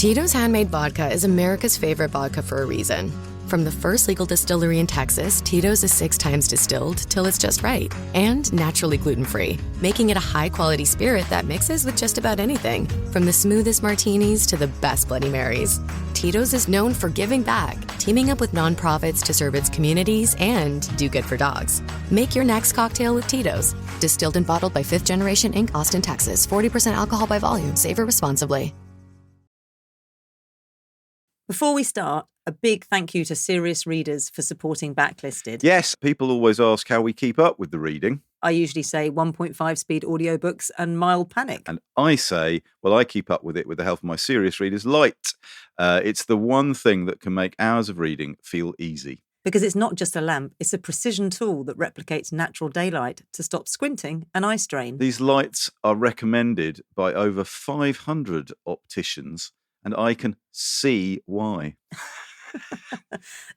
Tito's Handmade Vodka is America's favorite vodka for a reason. From the first legal distillery in Texas, Tito's is 6 times distilled till it's just right. And naturally gluten-free, making it a high-quality spirit that mixes with just about anything. From the smoothest martinis to the best Bloody Marys. Tito's is known for giving back, teaming up with nonprofits to serve its communities and do good for dogs. Make your next cocktail with Tito's. Distilled and bottled by 5th Generation Inc., Austin, Texas. 40% alcohol by volume. Savor responsibly. Before we start, a big thank you to serious readers for supporting Backlisted. Yes, people always ask how we keep up with the reading. I usually say 1.5 speed audiobooks and mild panic. And I say, well, I keep up with it with the help of my serious readers, Light. It's the one thing that can make hours of reading feel easy. Because it's not just a lamp, it's a precision tool that replicates natural daylight to stop squinting and eye strain. These lights are recommended by over 500 opticians, and I can see why.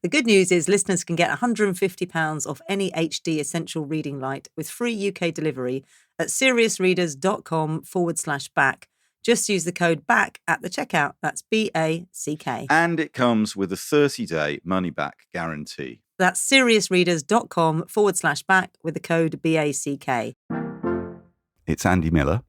The good news is listeners can get £150 off any HD essential reading light with free UK delivery at seriousreaders.com/back. Just use the code BACK at the checkout. That's BACK. And it comes with a 30-day money-back guarantee. That's seriousreaders.com/back with the code BACK. It's Andy Miller.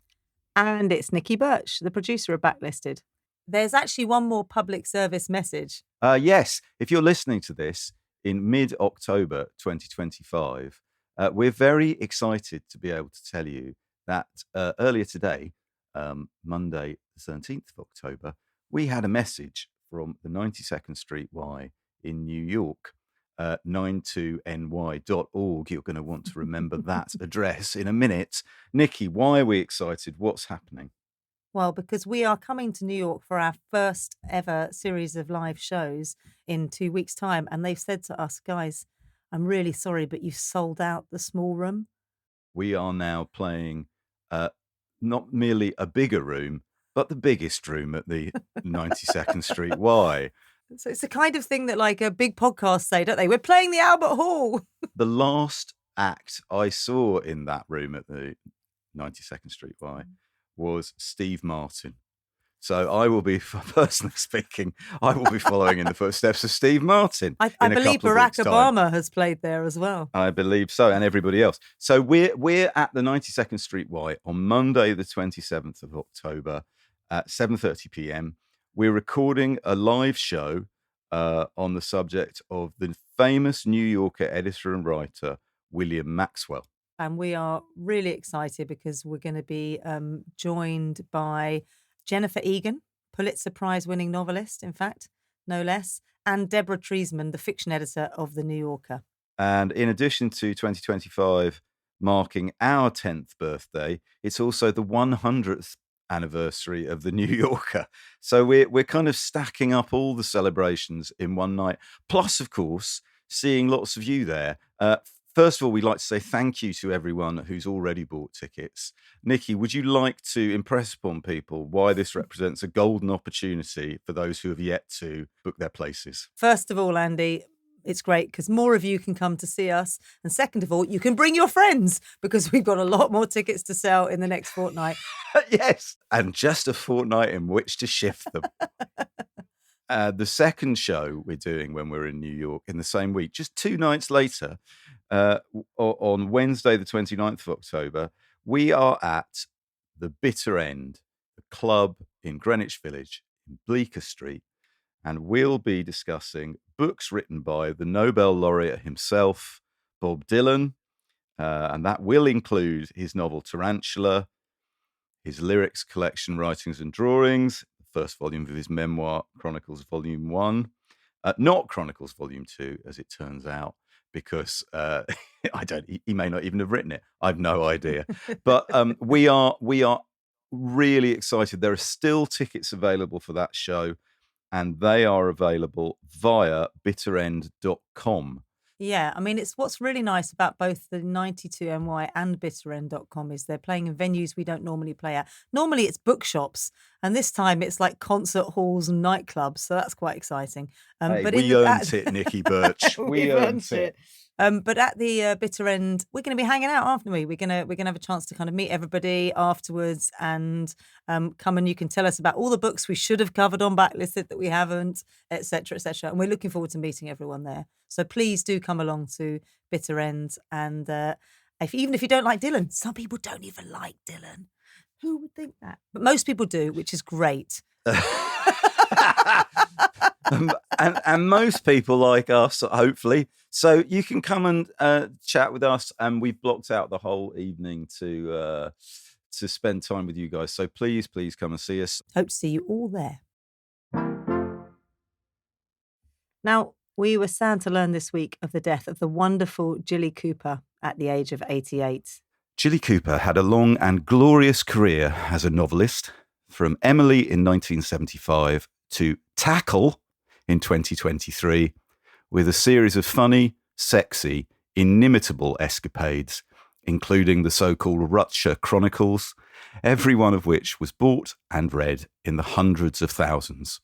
And it's Nikki Birch, the producer of Backlisted. There's actually one more public service message. Yes, if you're listening to this in mid-October 2025, we're very excited to be able to tell you that earlier today, Monday, the 17th of October, we had a message from the 92nd Street Y in New York, 92ny.org. You're going to want to remember that address in a minute. Nikki, why are we excited? What's happening? Well, because we are coming to New York for our first ever series of live shows in 2 weeks' time. And they've said to us, guys, I'm really sorry, but you've sold out the small room. We are now playing not merely a bigger room, but the biggest room at the 92nd Street Y. So it's the kind of thing that like a big podcast say, don't they? We're playing the Albert Hall. The last act I saw in that room at the 92nd Street Y was Steve Martin. So I will be, personally speaking, I will be following in the footsteps of Steve Martin. I believe Barack Obama has played there as well. I believe so, and everybody else. So we're at the 92nd Street Y on Monday, the 27th of October at 7:30 p.m. We're recording a live show on the subject of the famous New Yorker editor and writer, William Maxwell. And we are really excited because we're going to be joined by Jennifer Egan, Pulitzer Prize-winning novelist, in fact, no less, and Deborah Treisman, the fiction editor of The New Yorker. And in addition to 2025 marking our 10th birthday, it's also the 100th anniversary of The New Yorker. So we're kind of stacking up all the celebrations in one night. Plus, of course, seeing lots of you there. First of all, we'd like to say thank you to everyone who's already bought tickets. Nikki, would you like to impress upon people why this represents a golden opportunity for those who have yet to book their places? First of all, Andy, it's great because more of you can come to see us. And second of all, you can bring your friends because we've got a lot more tickets to sell in the next fortnight. Yes, and just a fortnight in which to shift them. The second show we're doing when we're in New York in the same week, just 2 nights later, on Wednesday, the 29th of October, we are at the Bitter End, the club in Greenwich Village, in Bleecker Street, and we'll be discussing books written by the Nobel laureate himself, Bob Dylan, and that will include his novel Tarantula, his lyrics collection, Writings and Drawings, the first volume of his memoir, Chronicles Volume 1, not Chronicles Volume 2, as it turns out, because he may not even have written it. I've no idea. But we are really excited. There are still tickets available for that show, and they are available via bitterend.com. Yeah, I mean, it's what's really nice about both the 92NY and bitterend.com is they're playing in venues we don't normally play at. Normally it's bookshops, and this time it's like concert halls and nightclubs, so that's quite exciting. But we earned it, Nikki Birch. We earned it. But at the bitter end, we're going to be hanging out, aren't we? We're gonna have a chance to kind of meet everybody afterwards, and come and you can tell us about all the books we should have covered on Backlisted that we haven't, etc., etc. And we're looking forward to meeting everyone there. So please do come along to Bitter End, and even if you don't like Dylan, some people don't even like Dylan. Who would think that? But most people do, which is great. and most people like us, hopefully. So you can come and chat with us, and we've blocked out the whole evening to spend time with you guys. So please come and see us. Hope to see you all there. Now, we were sad to learn this week of the death of the wonderful Jilly Cooper at the age of 88. Jilly Cooper had a long and glorious career as a novelist, from Emily in 1975 to Tackle in 2023, with a series of funny, sexy, inimitable escapades, including the so-called Rutshire Chronicles, every one of which was bought and read in the hundreds of thousands.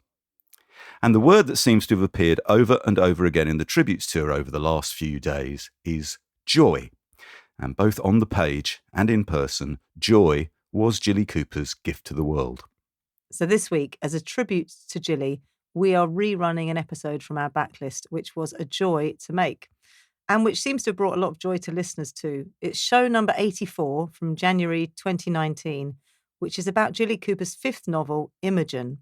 And the word that seems to have appeared over and over again in the tributes to her over the last few days is joy. And both on the page and in person, joy was Jilly Cooper's gift to the world. So this week, as a tribute to Jilly, we are rerunning an episode from our backlist, which was a joy to make, and which seems to have brought a lot of joy to listeners too. It's show number 84 from January 2019, which is about Jilly Cooper's fifth novel, Imogen.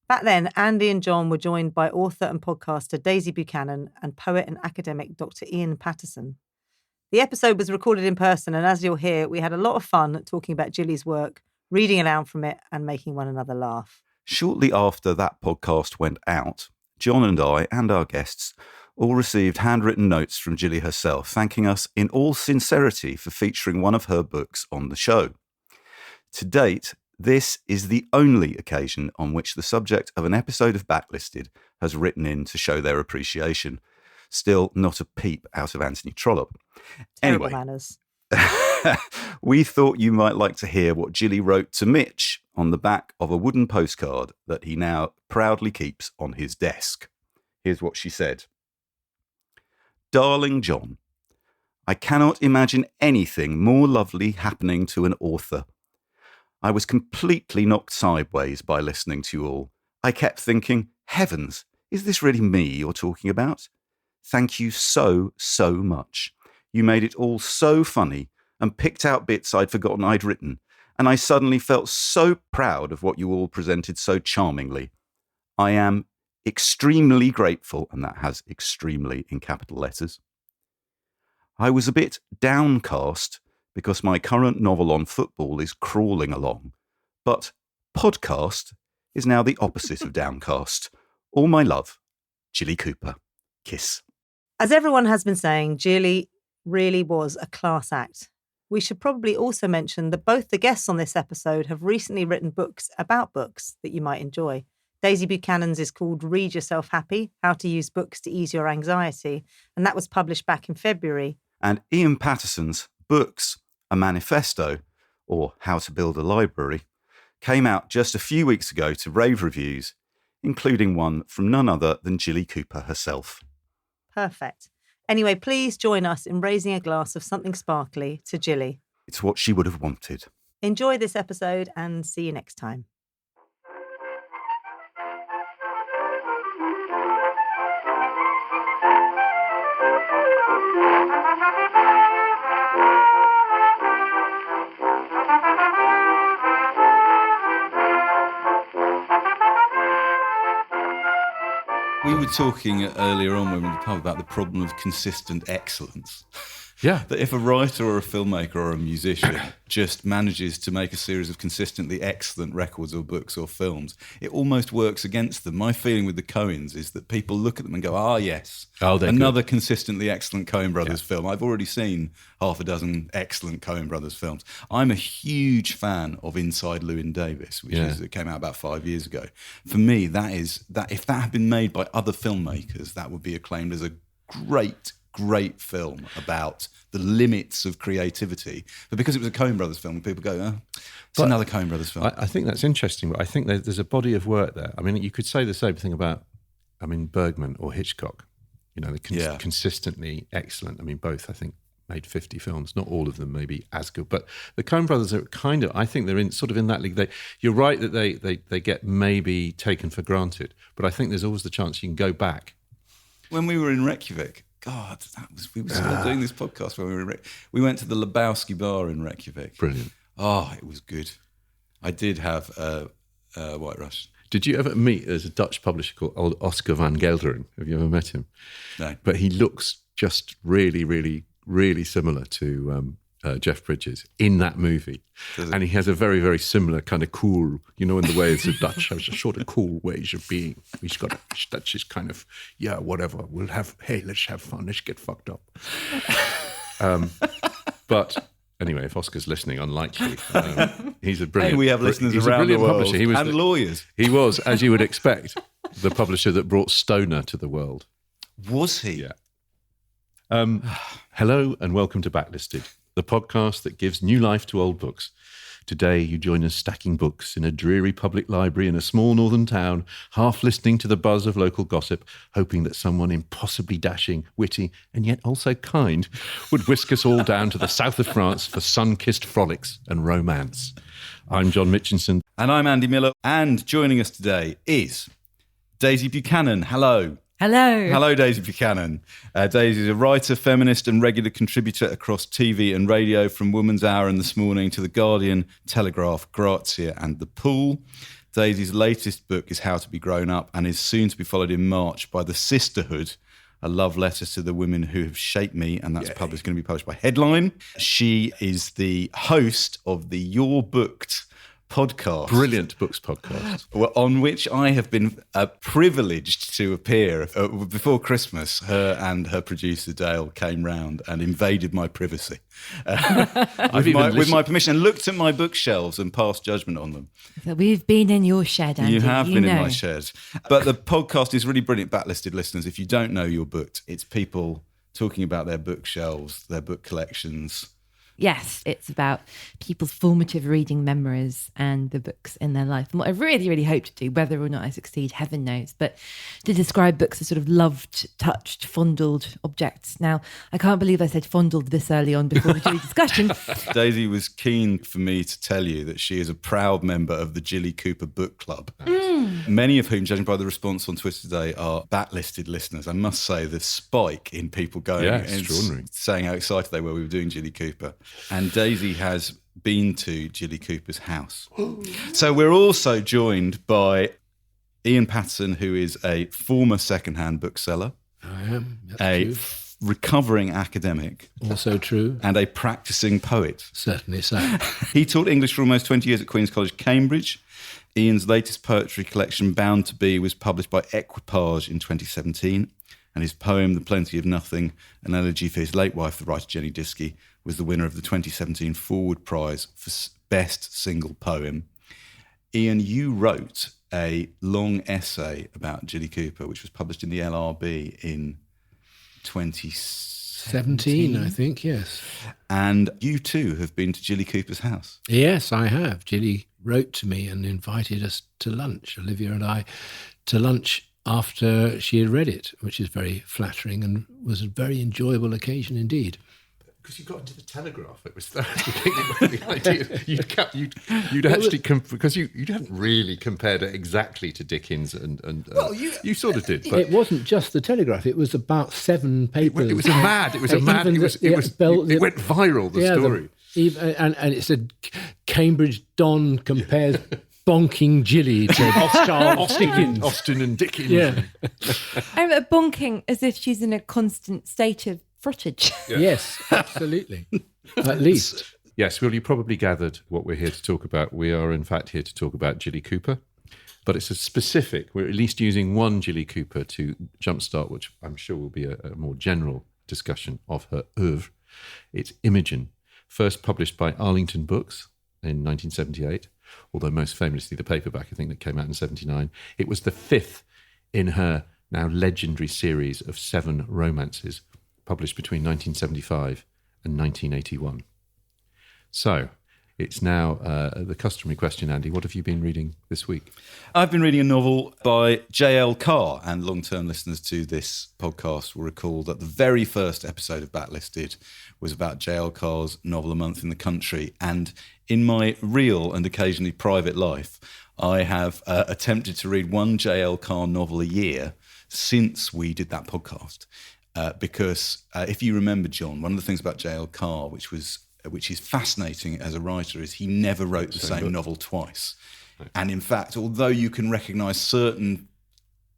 Back then, Andy and John were joined by author and podcaster Daisy Buchanan and poet and academic Dr. Ian Patterson. The episode was recorded in person, and as you'll hear, we had a lot of fun talking about Jilly's work, reading aloud from it, and making one another laugh. Shortly after that podcast went out, John and I and our guests all received handwritten notes from Jilly herself, thanking us in all sincerity for featuring one of her books on the show. To date, this is the only occasion on which the subject of an episode of Backlisted has written in to show their appreciation. Still not a peep out of Anthony Trollope. Terrible Anyway, manners. we thought you might like to hear what Jilly wrote to Mitch on the back of a wooden postcard that he now proudly keeps on his desk. Here's what she said. Darling John, I cannot imagine anything more lovely happening to an author. I was completely knocked sideways by listening to you all. I kept thinking, heavens, is this really me you're talking about? Thank you so much. You made it all so funny and picked out bits I'd forgotten I'd written, and I suddenly felt so proud of what you all presented so charmingly. I am extremely grateful, and that has extremely in capital letters. I was a bit downcast because my current novel on football is crawling along, but podcast is now the opposite of downcast. All my love, Jilly Cooper. Kiss. As everyone has been saying, Jilly really was a class act. We should probably also mention that both the guests on this episode have recently written books about books that you might enjoy. Daisy Buchanan's is called Read Yourself Happy, How to Use Books to Ease Your Anxiety, and that was published back in February. And Ian Patterson's Books, a Manifesto, or How to Build a Library, came out just a few weeks ago to rave reviews, including one from none other than Jilly Cooper herself. Perfect. Anyway, please join us in raising a glass of something sparkly to Jilly. It's what she would have wanted. Enjoy this episode and see you next time. We were talking earlier on when we were in the pub about the problem of consistent excellence. Yeah. That if a writer or a filmmaker or a musician just manages to make a series of consistently excellent records or books or films, it almost works against them. My feeling with the Coens is that people look at them and go, ah, yes, another consistently excellent Coen Brothers film. I've already seen half a dozen excellent Coen Brothers films. I'm a huge fan of Inside Llewyn Davis, which it came out about 5 years ago. For me, that if that had been made by other filmmakers, that would be acclaimed as a great film about the limits of creativity. But because it was a Coen Brothers film, people go, it's another Coen Brothers film. I think that's interesting, but I think there's a body of work there. I mean, you could say the same thing about, Bergman or Hitchcock. You know, they're consistently excellent. I mean, both, I think, made 50 films. Not all of them maybe as good, but the Coen brothers are kind of, I think they're in that league. You're right that they get maybe taken for granted, but I think there's always the chance you can go back. When we were in Reykjavik, God, we were still doing this podcast when we were in Reykjavik. We went to the Lebowski bar in Reykjavik. Brilliant. Oh, it was good. I did have White Russian. Did you ever meet, there's a Dutch publisher called old Oscar van Gelderen. Have you ever met him? No. But he looks just really, really, really similar to Jeff Bridges in that movie. And he has a very, very similar kind of cool, you know, in the way it's a Dutch, has a sort of cool ways of being. He's got Dutch is kind of, yeah, whatever. Let's have fun. Let's get fucked up. But anyway, if Oscar's listening, unlikely. He's a brilliant. Hey, we have listeners around the world publisher. He was lawyers. He was, as you would expect, the publisher that brought Stoner to the world. Was he? Yeah. Hello and welcome to Backlisted, the podcast that gives new life to old books. Today you join us stacking books in a dreary public library in a small northern town, half listening to the buzz of local gossip, hoping that someone impossibly dashing, witty, and yet also kind would whisk us all down to the south of France for sun-kissed frolics and romance. I'm John Mitchinson. And I'm Andy Miller. And joining us today is Daisy Buchanan. Hello. Hello. Hello, Daisy Buchanan. Daisy is a writer, feminist and regular contributor across TV and radio, from Woman's Hour and This Morning to The Guardian, Telegraph, Grazia and The Pool. Daisy's latest book is How to Be Grown Up and is soon to be followed in March by The Sisterhood, a love letter to the women who have shaped me, and that's going to be published by Headline. She is the host of the You're Booked podcast. Brilliant books podcast. On which I have been privileged to appear. Before Christmas, her and her producer Dale came round and invaded my privacy with my permission, and looked at my bookshelves and passed judgment on them. So we've been in your shed, Andy. You have been in my shed. But the podcast is really brilliant. Backlisted listeners, if you don't know You're Booked, it's people talking about their bookshelves, their book collections. Yes, it's about people's formative reading memories and the books in their life. And what I really, really hope to do, whether or not I succeed, heaven knows, but to describe books as sort of loved, touched, fondled objects. Now, I can't believe I said fondled this early on before the jury discussion. Daisy was keen for me to tell you that she is a proud member of the Jilly Cooper Book Club. Many of whom, judging by the response on Twitter today, are backlisted listeners. I must say, the spike in people going and saying how excited they were we were doing Jilly Cooper. And Daisy has been to Jilly Cooper's house. So we're also joined by Ian Patterson, who is a former second-hand bookseller. I am. That's true. Recovering academic. Also true. And a practising poet. Certainly so. He taught English for almost 20 years at Queen's College, Cambridge. Ian's latest poetry collection, Bound to Be, was published by Equipage in 2017. And his poem, The Plenty of Nothing, an elegy for his late wife, the writer Jenny Diskey, was the winner of the 2017 Forward Prize for Best Single Poem. Ian, you wrote a long essay about Jilly Cooper, which was published in the LRB in 2017, I think, yes. And you too have been to Jilly Cooper's house. Yes, I have. Jilly wrote to me and invited us to lunch, Olivia and I, to lunch after she had read it, which is very flattering and was a very enjoyable occasion indeed. Because you got into the Telegraph, it was that. The idea you'd actually because you hadn't really compared it exactly to Dickens and well, you sort of did. But it wasn't just the Telegraph; it was about 7 papers. It went viral. The story, and it said Cambridge Don compares bonking Jilly to Austen and Dickens. Yeah, I'm bonking as if she's in a constant state of frottage. Yeah. Yes, absolutely. At least. Yes, well, you probably gathered what we're here to talk about. We are, in fact, here to talk about Jilly Cooper. But it's a specific, we're at least using one Jilly Cooper to jumpstart, which I'm sure will be a more general discussion of her oeuvre. It's Imogen, first published by Arlington Books in 1978, although most famously the paperback, I think, that came out in 79. It was the 5th in her now legendary series of 7 romances, published between 1975 and 1981. So, It's now the customary question, Andy. What have you been reading this week? I've been reading a novel by J.L. Carr, and long-term listeners to this podcast will recall that the very first episode of Backlisted was about J.L. Carr's novel A Month in the Country. And in my real and occasionally private life, I have attempted to read one J.L. Carr novel a year since we did that podcast. Because if you remember, John, one of the things about J.L. Carr, which is fascinating as a writer, is he never wrote the same novel twice. Right. And in fact, although you can recognise certain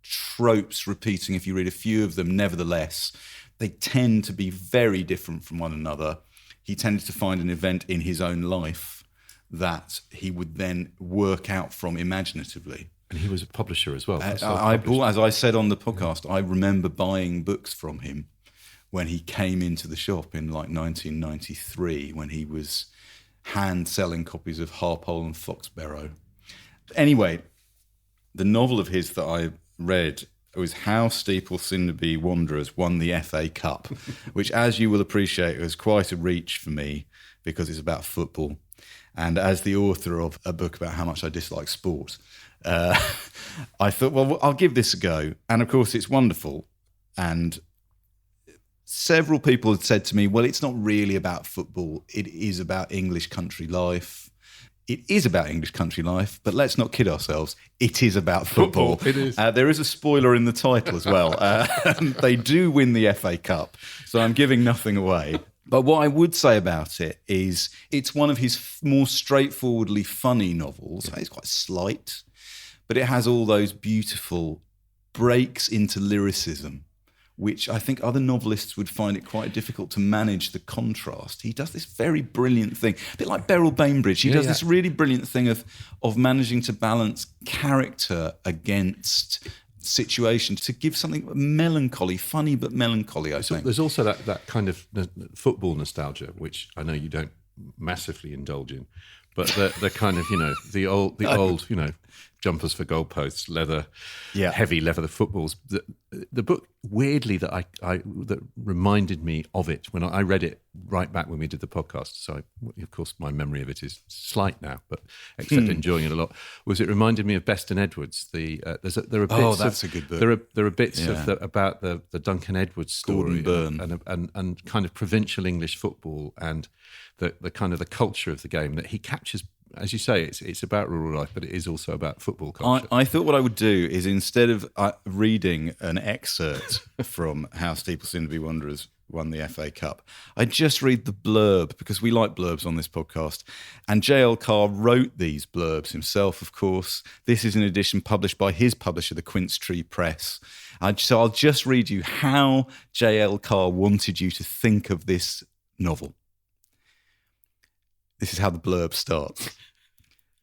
tropes repeating if you read a few of them, nevertheless, they tend to be very different from one another. He tended to find an event in his own life that he would then work out from imaginatively. And he was a publisher as well. As I said on the podcast, I remember buying books from him when he came into the shop in like 1993, when he was hand selling copies of Harpole and Foxbarrow. Anyway, the novel of his that I read was How Steeple Sinderby Wanderers Won the FA Cup, which, as you will appreciate, was quite a reach for me because it's about football. And as the author of a book about how much I dislike sport, I thought, well, I'll give this a go. And of course, it's wonderful. And several people had said to me, well, it's not really about football. It is about English country life. It is about English country life, but let's not kid ourselves. It is about football. It is. There is a spoiler in the title as well. They do win the FA Cup, so I'm giving nothing away. But what I would say about it is it's one of his more straightforwardly funny novels. It's quite slight, but it has all those beautiful breaks into lyricism, which I think other novelists would find it quite difficult to manage the contrast. He does this very brilliant thing, a bit like Beryl Bainbridge. He does this really brilliant thing of managing to balance character against situation to give something melancholy, funny but melancholy, I think. There's also that kind of football nostalgia, which I know you don't massively indulge in, but the kind of, the old, jumpers for goalposts, leather, heavy leather footballs. The book, weirdly, that that reminded me of it when I read it right back when we did the podcast. So, of course, my memory of it is slight now, but except enjoying it a lot. Was it reminded me of Best and Edwards? There are bits. That's a good book. There are bits of about the Duncan Edwards story, Gordon Byrne, and kind of provincial English football and the kind of the culture of the game that he captures. As you say, it's about rural life, but it is also about football culture. I thought what I would do is, instead of reading an excerpt from How Steeple Sinderby Wanderers Won the FA Cup, I'd just read the blurb, because we like blurbs on this podcast. And J.L. Carr wrote these blurbs himself, of course. This is an edition published by his publisher, the Quince Tree Press. So I'll just read you how J.L. Carr wanted you to think of this novel. This is how the blurb starts.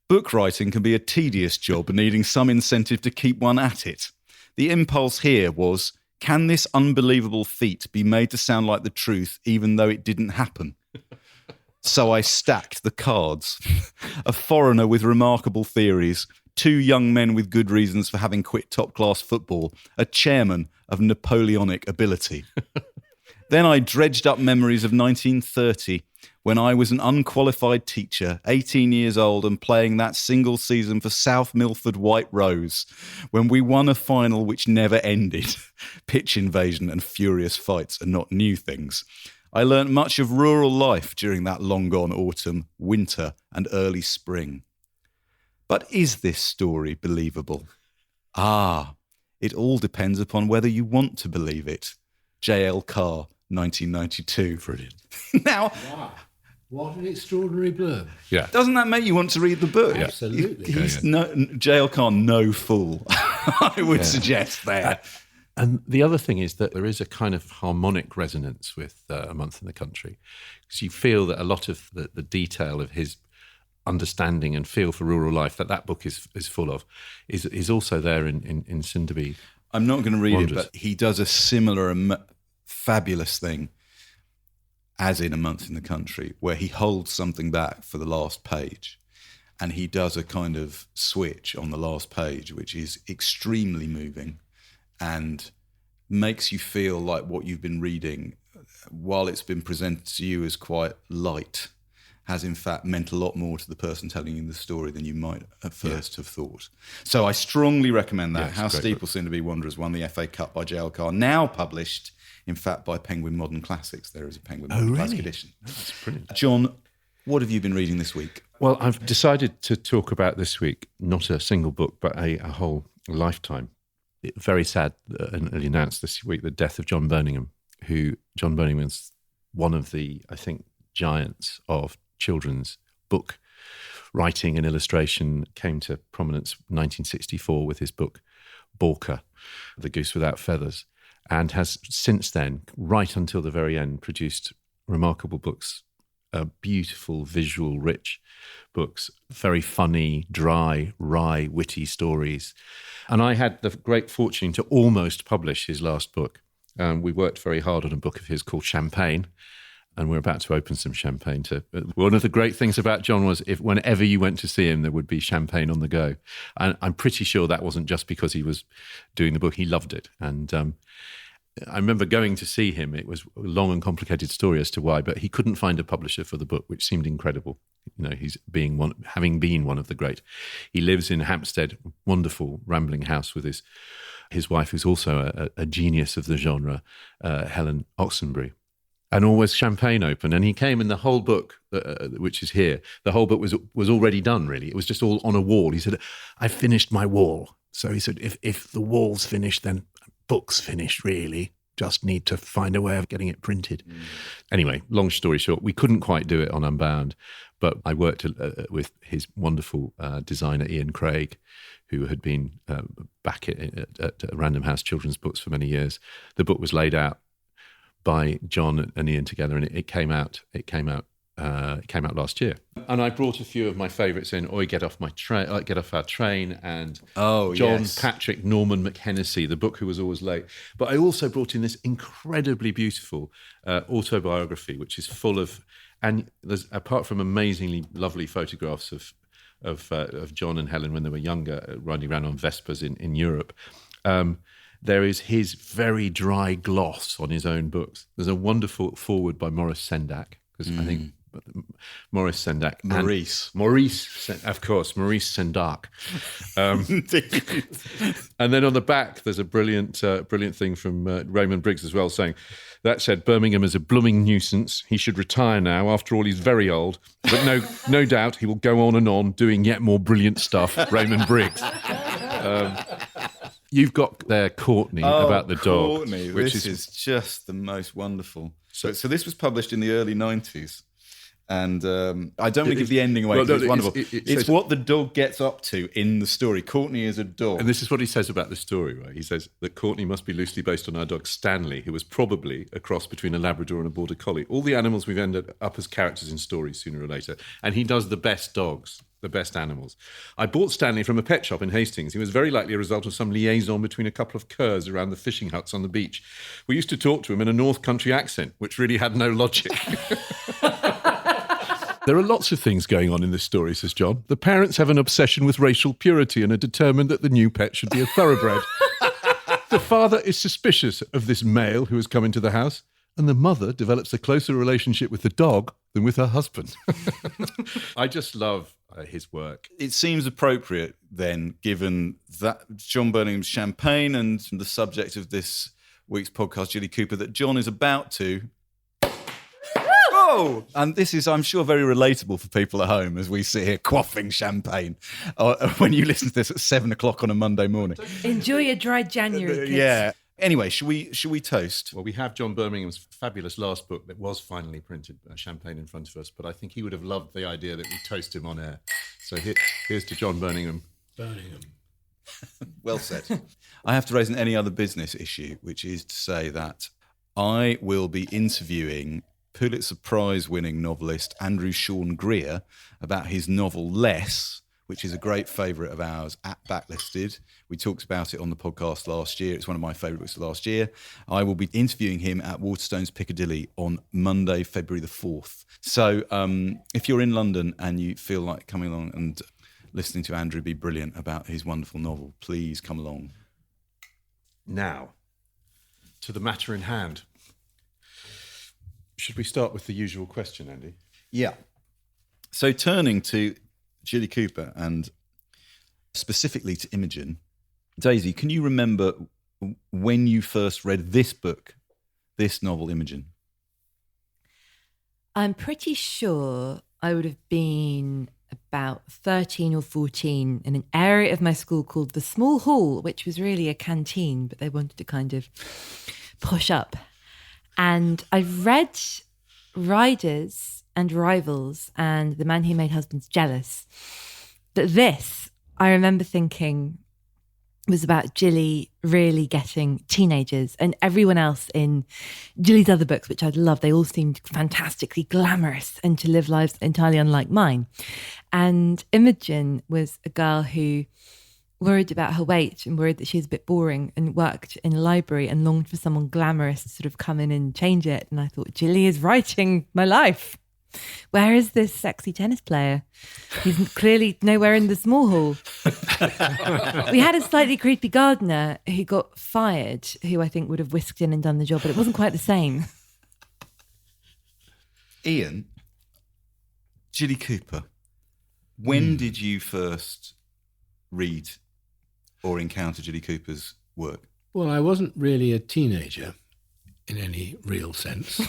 Book writing can be a tedious job needing some incentive to keep one at it. The impulse here was, can this unbelievable feat be made to sound like the truth even though it didn't happen? So I stacked the cards. A foreigner with remarkable theories, 2 young men with good reasons for having quit top-class football, a chairman of Napoleonic ability. Then I dredged up memories of 1930, when I was an unqualified teacher, 18 years old, and playing that single season for South Milford White Rose, when we won a final which never ended. Pitch invasion and furious fights are not new things. I learnt much of rural life during that long-gone autumn, winter, and early spring. But is this story believable? It all depends upon whether you want to believe it. J.L. Carr, 1992. Brilliant. Now... Wow. What an extraordinary blurb. Yeah. Doesn't that make you want to read the book? Yeah. Absolutely. He's J.L. Carr, no fool, I would suggest there. And the other thing is that there is a kind of harmonic resonance with A Month in the Country, because you feel that a lot of the detail of his understanding and feel for rural life that book is full of is also there in Sinderby. I'm not going to read Wanderers. it, but he does a similar fabulous thing as in A Month in the Country, where he holds something back for the last page, and he does a kind of switch on the last page, which is extremely moving and makes you feel like what you've been reading, while it's been presented to you as quite light, has in fact meant a lot more to the person telling you the story than you might at first have thought. So I strongly recommend that. How Steeple, Sinderby Wanderers won the FA Cup by J.L. Carr, now published, in fact, by Penguin Modern Classics. There is a Penguin Modern Classic edition. Oh, that's brilliant. John, what have you been reading this week? Well, I've decided to talk about this week, not a single book, but a whole lifetime. Very sad, and announced this week the death of John Burningham, John Burningham is one of the, I think, giants of children's book writing and illustration. Came to prominence in 1964 with his book Borka, The Goose Without Feathers, and has since then, right until the very end, produced remarkable books, beautiful, visual, rich books, very funny, dry, wry, witty stories. And I had the great fortune to almost publish his last book. We worked very hard on a book of his called Champagne, and we're about to open some champagne. One of the great things about John was whenever you went to see him, there would be champagne on the go. And I'm pretty sure that wasn't just because he was doing the book. He loved it. And I remember going to see him. It was a long and complicated story as to why, but he couldn't find a publisher for the book, which seemed incredible. You know, having been one of the great. He lives in Hampstead, wonderful rambling house with his wife, who's also a genius of the genre, Helen Oxenbury. And always champagne open. And he came in the whole book, which is here, the whole book was already done, really. It was just all on a wall. He said, I finished my wall. So he said, if the wall's finished, then book's finished, really. Just need to find a way of getting it printed. Anyway, long story short, we couldn't quite do it on Unbound, but I worked with his wonderful designer, Ian Craig, who had been back at Random House Children's Books for many years. The book was laid out by John and Ian together, and it came out last year. And I brought a few of my favourites in. Get Off Our Train, and John Patrick Norman McHenessy, the book Who Was Always Late. But I also brought in this incredibly beautiful autobiography, which is full of, and there's, apart from amazingly lovely photographs of John and Helen when they were younger, riding around on Vespers in Europe. There is his very dry gloss on his own books. There's a wonderful foreword by Maurice Sendak, because I think Maurice Sendak. Maurice, of course, Maurice Sendak. And then on the back, there's a brilliant thing from Raymond Briggs as well, saying, that said, Birmingham is a blooming nuisance. He should retire now. After all, he's very old. But no doubt he will go on and on doing yet more brilliant stuff, Raymond Briggs. You've got there Courtney about the dog. Courtney, this is just the most wonderful. So this was published in the early 90s. And I don't want to give the ending away because it's wonderful. It's what the dog gets up to in the story. Courtney is a dog. And this is what he says about the story, right? He says that Courtney must be loosely based on our dog Stanley, who was probably a cross between a Labrador and a Border Collie. All the animals we've ended up as characters in stories sooner or later. And he does the best dogs, the best animals. I bought Stanley from a pet shop in Hastings. He was very likely a result of some liaison between a couple of curs around the fishing huts on the beach. We used to talk to him in a North Country accent, which really had no logic. There are lots of things going on in this story, says John. The parents have an obsession with racial purity and are determined that the new pet should be a thoroughbred. The father is suspicious of this male who has come into the house, and the mother develops a closer relationship with the dog than with her husband. I just love his work. It seems appropriate then, given that John Burningham's Champagne and the subject of this week's podcast, Jilly Cooper, that John is about to... Oh! And this is, I'm sure, very relatable for people at home as we sit here quaffing champagne when you listen to this at 7 o'clock on a Monday morning. Enjoy a dry January, kids. Yeah. Anyway, should we toast? Well, we have John Birmingham's fabulous last book that was finally printed, Champagne in front of us, but I think he would have loved the idea that we toast him on air. So here's to John Birmingham. Well said. I have to raise an any other business issue, which is to say that I will be interviewing Pulitzer Prize-winning novelist Andrew Sean Greer about his novel Less, which is a great favourite of ours at Backlisted. We talked about it on the podcast last year. It's one of my favourite books of last year. I will be interviewing him at Waterstones Piccadilly on Monday, February the 4th. So if you're in London and you feel like coming along and listening to Andrew be brilliant about his wonderful novel, please come along. Now, to the matter in hand. Should we start with the usual question, Andy? Yeah. So turning to Jilly Cooper and specifically to Imogen, Daisy, can you remember when you first read this book, this novel, Imogen? I'm pretty sure I would have been about 13 or 14 in an area of my school called the Small Hall, which was really a canteen, but they wanted to kind of push up. And I read Riders and Rivals and The Man Who Made Husbands Jealous. But this, I remember thinking, was about Jilly really getting teenagers, and everyone else in Jilly's other books, which I'd loved, they all seemed fantastically glamorous and to live lives entirely unlike mine. And Imogen was a girl who worried about her weight and worried that she was a bit boring and worked in a library and longed for someone glamorous to sort of come in and change it. And I thought, Jilly is writing my life. Where is this sexy tennis player? He's clearly nowhere in the Small Hall. We had a slightly creepy gardener who got fired, who I think would have whisked in and done the job, but it wasn't quite the same. Ian, Jilly Cooper, when did you first read or encounter Jilly Cooper's work? Well, I wasn't really a teenager in any real sense.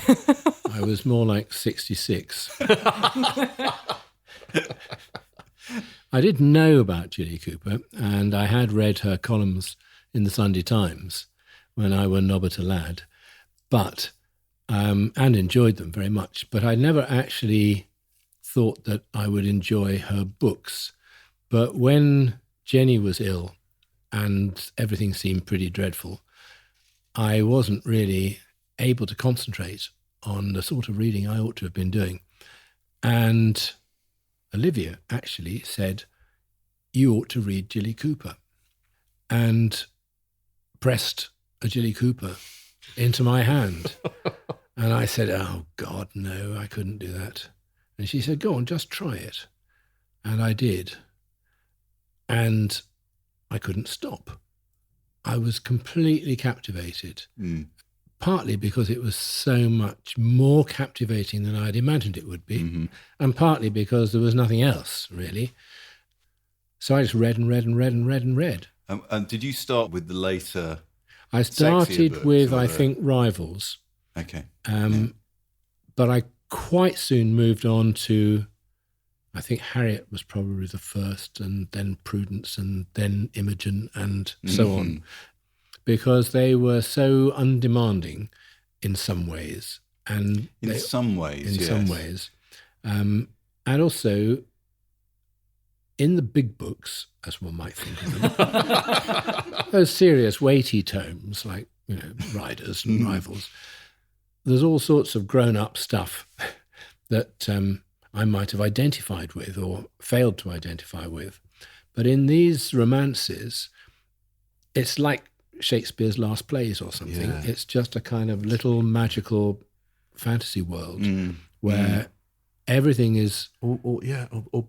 I was more like 66. I did know about Jilly Cooper, and I had read her columns in the Sunday Times when I were nobbut a lad, but and enjoyed them very much. But I never actually thought that I would enjoy her books. But when Jenny was ill and everything seemed pretty dreadful, I wasn't really able to concentrate on the sort of reading I ought to have been doing. And Olivia actually said, you ought to read Jilly Cooper, and pressed a Jilly Cooper into my hand. And I said, oh, God, no, I couldn't do that. And she said, go on, just try it. And I did. And I couldn't stop. I was completely captivated. Partly because it was so much more captivating than I'd imagined it would be, and partly because there was nothing else, really. So I just read and read and read and read and read. And did you start with the later? I started books, with, I think, Rivals. Okay. But I quite soon moved on to, I think Harriet was probably the first, and then Prudence, and then Imogen, and so on. Because they were so undemanding in some ways. And in some ways. And also, in the big books, as one might think of them, those serious, weighty tomes like, Riders and Rivals, there's all sorts of grown-up stuff that I might have identified with or failed to identify with. But in these romances, it's like Shakespeare's last plays or something. Yeah. It's just a kind of little magical fantasy world where everything is... Or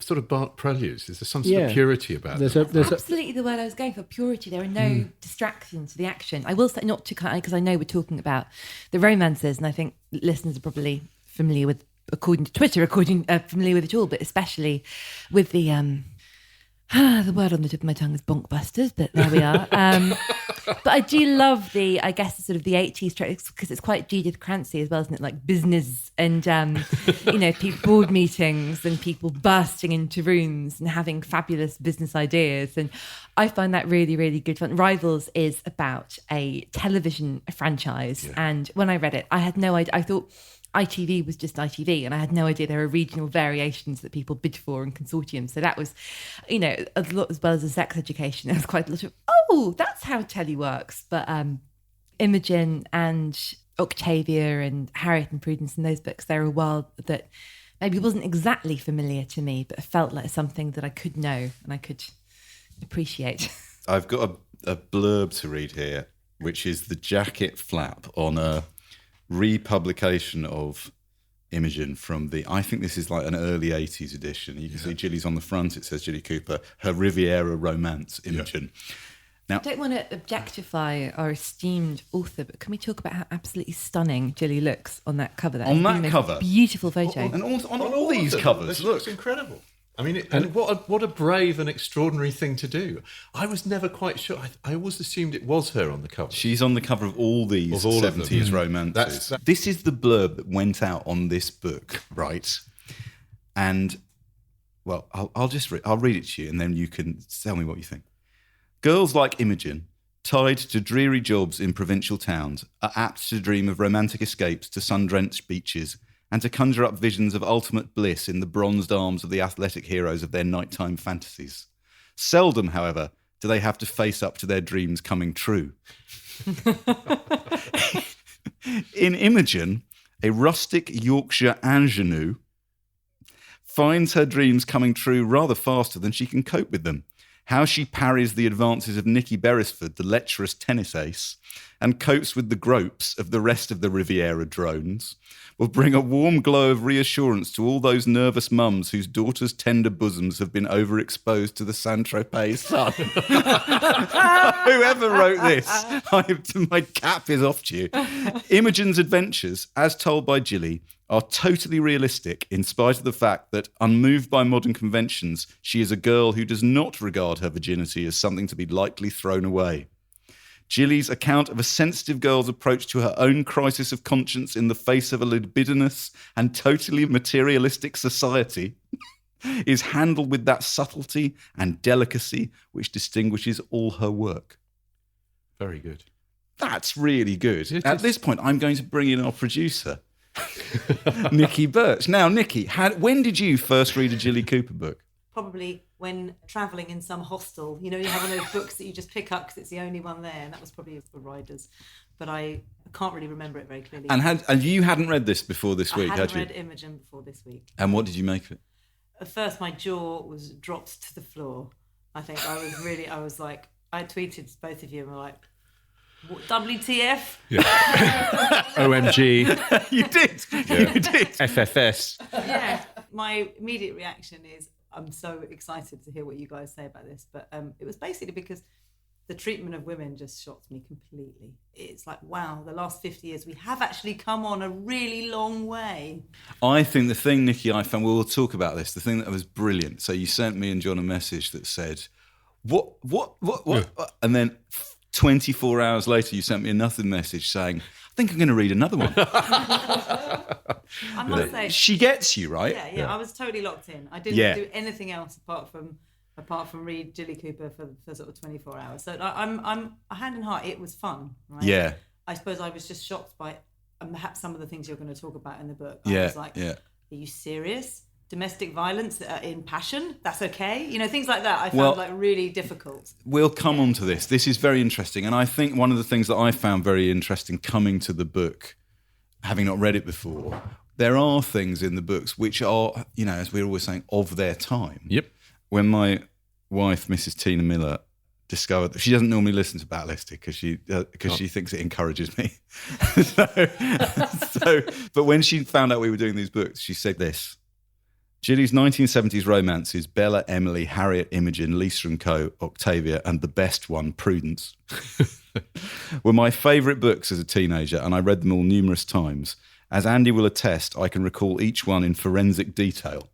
sort of Bach preludes. There's some sort of purity about it. That's absolutely the word I was going for, purity. There are no distractions to the action. I will say, not to kind of, because I know we're talking about the romances, and I think listeners are probably familiar with, according to Twitter, familiar with it all, but especially with the word on the tip of my tongue is bonkbusters, but there we are. But I do love the 80s tracks, because it's quite Judith Crancy as well, isn't it? Like business and, board meetings and people bursting into rooms and having fabulous business ideas. And I find that really, really good fun. Rivals is about a television franchise. Yeah. And when I read it, I had no idea. I thought ITV was just ITV, and I had no idea there were regional variations that people bid for in consortiums. So that was, a lot, as well as a sex education. There was quite a lot of, that's how telly works. But Imogen and Octavia and Harriet and Prudence and those books, they're a world that maybe wasn't exactly familiar to me, but felt like something that I could know and I could appreciate. I've got a blurb to read here, which is the jacket flap on a republication of Imogen from I think this is like an early 80s edition. You can see Jilly's on the front. It says Jilly Cooper, her Riviera romance, Imogen. Yeah. I don't want to objectify our esteemed author, but can we talk about how absolutely stunning Jilly looks on that cover? On that cover? Beautiful photo. And on all these covers, This look. looks incredible. I mean, and what a brave and extraordinary thing to do. I was never quite sure. I always assumed it was her on the cover. She's on the cover of all these Of all of them. 70s romances. This is the blurb that went out on this book, right? And, well, I'll read it to you and then you can tell me what you think. Girls like Imogen, tied to dreary jobs in provincial towns, are apt to dream of romantic escapes to sun-drenched beaches and to conjure up visions of ultimate bliss in the bronzed arms of the athletic heroes of their nighttime fantasies. Seldom, however, do they have to face up to their dreams coming true. In Imogen, a rustic Yorkshire ingenue finds her dreams coming true rather faster than she can cope with them. How she parries the advances of Nicky Beresford, the lecherous tennis ace, and copes with the gropes of the rest of the Riviera drones will bring a warm glow of reassurance to all those nervous mums whose daughters' tender bosoms have been overexposed to the Saint-Tropez sun. Whoever wrote this, my cap is off to you. Imogen's adventures, as told by Jilly, are totally realistic in spite of the fact that, unmoved by modern conventions, she is a girl who does not regard her virginity as something to be lightly thrown away. Jilly's account of a sensitive girl's approach to her own crisis of conscience in the face of a libidinous and totally materialistic society is handled with that subtlety and delicacy which distinguishes all her work. Very good. That's really good. It At is. this point, I'm going to bring in our producer, Nikki Birch. Now, Nikki, when did you first read a Jilly Cooper book? Probably when travelling in some hostel. You know, you have one of those books that you just pick up because it's the only one there, and that was probably for riders. But I can't really remember it very clearly. And you hadn't read this before this week, I had hadn't you? read Imogen before this week. And what did you make of it? At first, my jaw was dropped to the floor. I think I was like, I tweeted to both of you and were like, what, WTF? OMG. You did. You did. FFS. Yeah. My immediate reaction is, I'm so excited to hear what you guys say about this. But it was basically because the treatment of women just shocked me completely. It's like, wow, the last 50 years, we have actually come on a really long way. I think the thing, Nikki, I found, we'll talk about this, the thing that was brilliant. So you sent me and John a message that said, what? And then 24 hours later, you sent me another message saying, I think I'm going to read another one. I must say, She gets you, right? yeah, I was totally locked in. I didn't do anything else apart from read Jilly Cooper for sort of 24 hours. So I'm hand in heart, it was fun, right? Yeah. I suppose I was just shocked by perhaps some of the things you're going to talk about in the book. I Yeah, was like, yeah. Are you serious? Domestic violence in passion? That's okay? You know, things like that I found like really difficult. We'll come on to this. This is very interesting. And I think one of the things that I found very interesting coming to the book, having not read it before, there are things in the books which are, you know, as we're always saying, of their time. Yep. When my wife, Mrs. Tina Miller, discovered that she doesn't normally listen to Battlistic because she thinks it encourages me. But when she found out we were doing these books, she said this. Jilly's 1970s romances, Bella, Emily, Harriet, Imogen, Lisa and Co., Octavia, and the best one, Prudence, were my favourite books as a teenager, and I read them all numerous times. As Andy will attest, I can recall each one in forensic detail.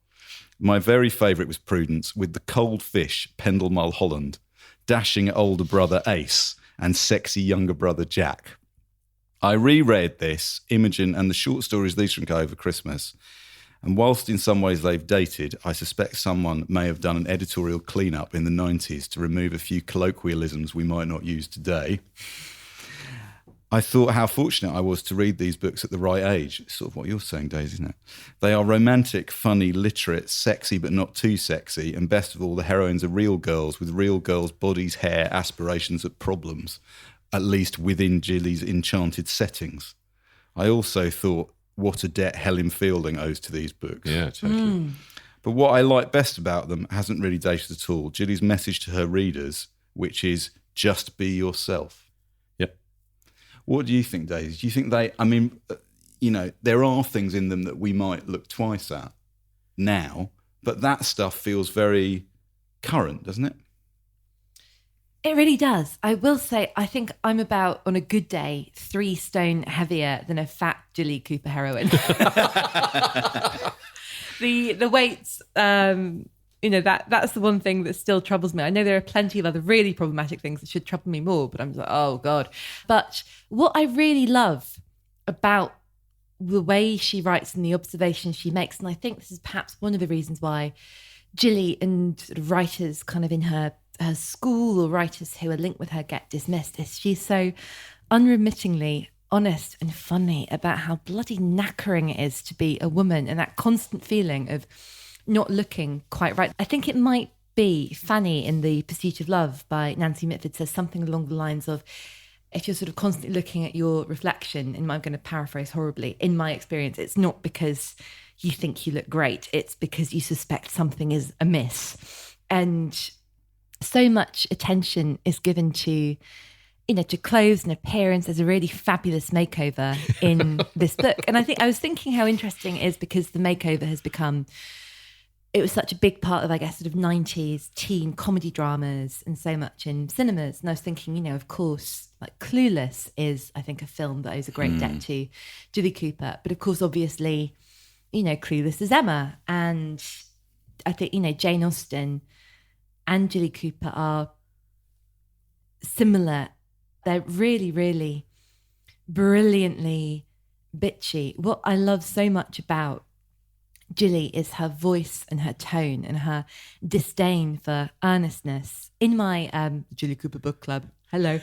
My very favourite was Prudence, with the cold fish, Pendle Mulholland, dashing older brother Ace, and sexy younger brother Jack. I reread this, Imogen, and the short stories Lisa and Co. over Christmas. And whilst in some ways they've dated, I suspect someone may have done an editorial clean-up in the 90s to remove a few colloquialisms we might not use today. I thought how fortunate I was to read these books at the right age. It's sort of what you're saying, Daisy, isn't it? They are romantic, funny, literate, sexy but not too sexy, and best of all, the heroines are real girls with real girls' bodies, hair, aspirations and problems, at least within Jilly's enchanted settings. I also thought, what a debt Helen Fielding owes to these books. Yeah, totally. But what I like best about them hasn't really dated at all. Jilly's message to her readers, which is just be yourself. Yep. What do you think, Daisy? Do you think there are things in them that we might look twice at now, but that stuff feels very current, doesn't it? It really does. I will say, I think I'm about, on a good day, 3 stone heavier than a fat Jilly Cooper heroine. The weights, that's the one thing that still troubles me. I know there are plenty of other really problematic things that should trouble me more, but I'm just like, oh God. But what I really love about the way she writes and the observations she makes, and I think this is perhaps one of the reasons why Jilly and sort of writers kind of in her school, or writers who are linked with her, get dismissed, is she's so unremittingly honest and funny about how bloody knackering it is to be a woman, and that constant feeling of not looking quite right. I think it might be Fanny in The Pursuit of Love by Nancy Mitford says something along the lines of, if you're sort of constantly looking at your reflection, and I'm going to paraphrase horribly, in my experience, it's not because you think you look great, it's because you suspect something is amiss. And so much attention is given to, to clothes and appearance. There's a really fabulous makeover in this book. And I was thinking how interesting it is, because the makeover has become, it was such a big part of, I guess, sort of 90s teen comedy dramas and so much in cinemas. And I was thinking, of course, like Clueless is, I think, a film that owes a great debt to Jilly Cooper. But of course, obviously, Clueless is Emma. And I think, Jane Austen and Jilly Cooper are similar. They're really, really brilliantly bitchy. What I love so much about Jilly is her voice and her tone and her disdain for earnestness. In my Jilly Cooper book club, hello,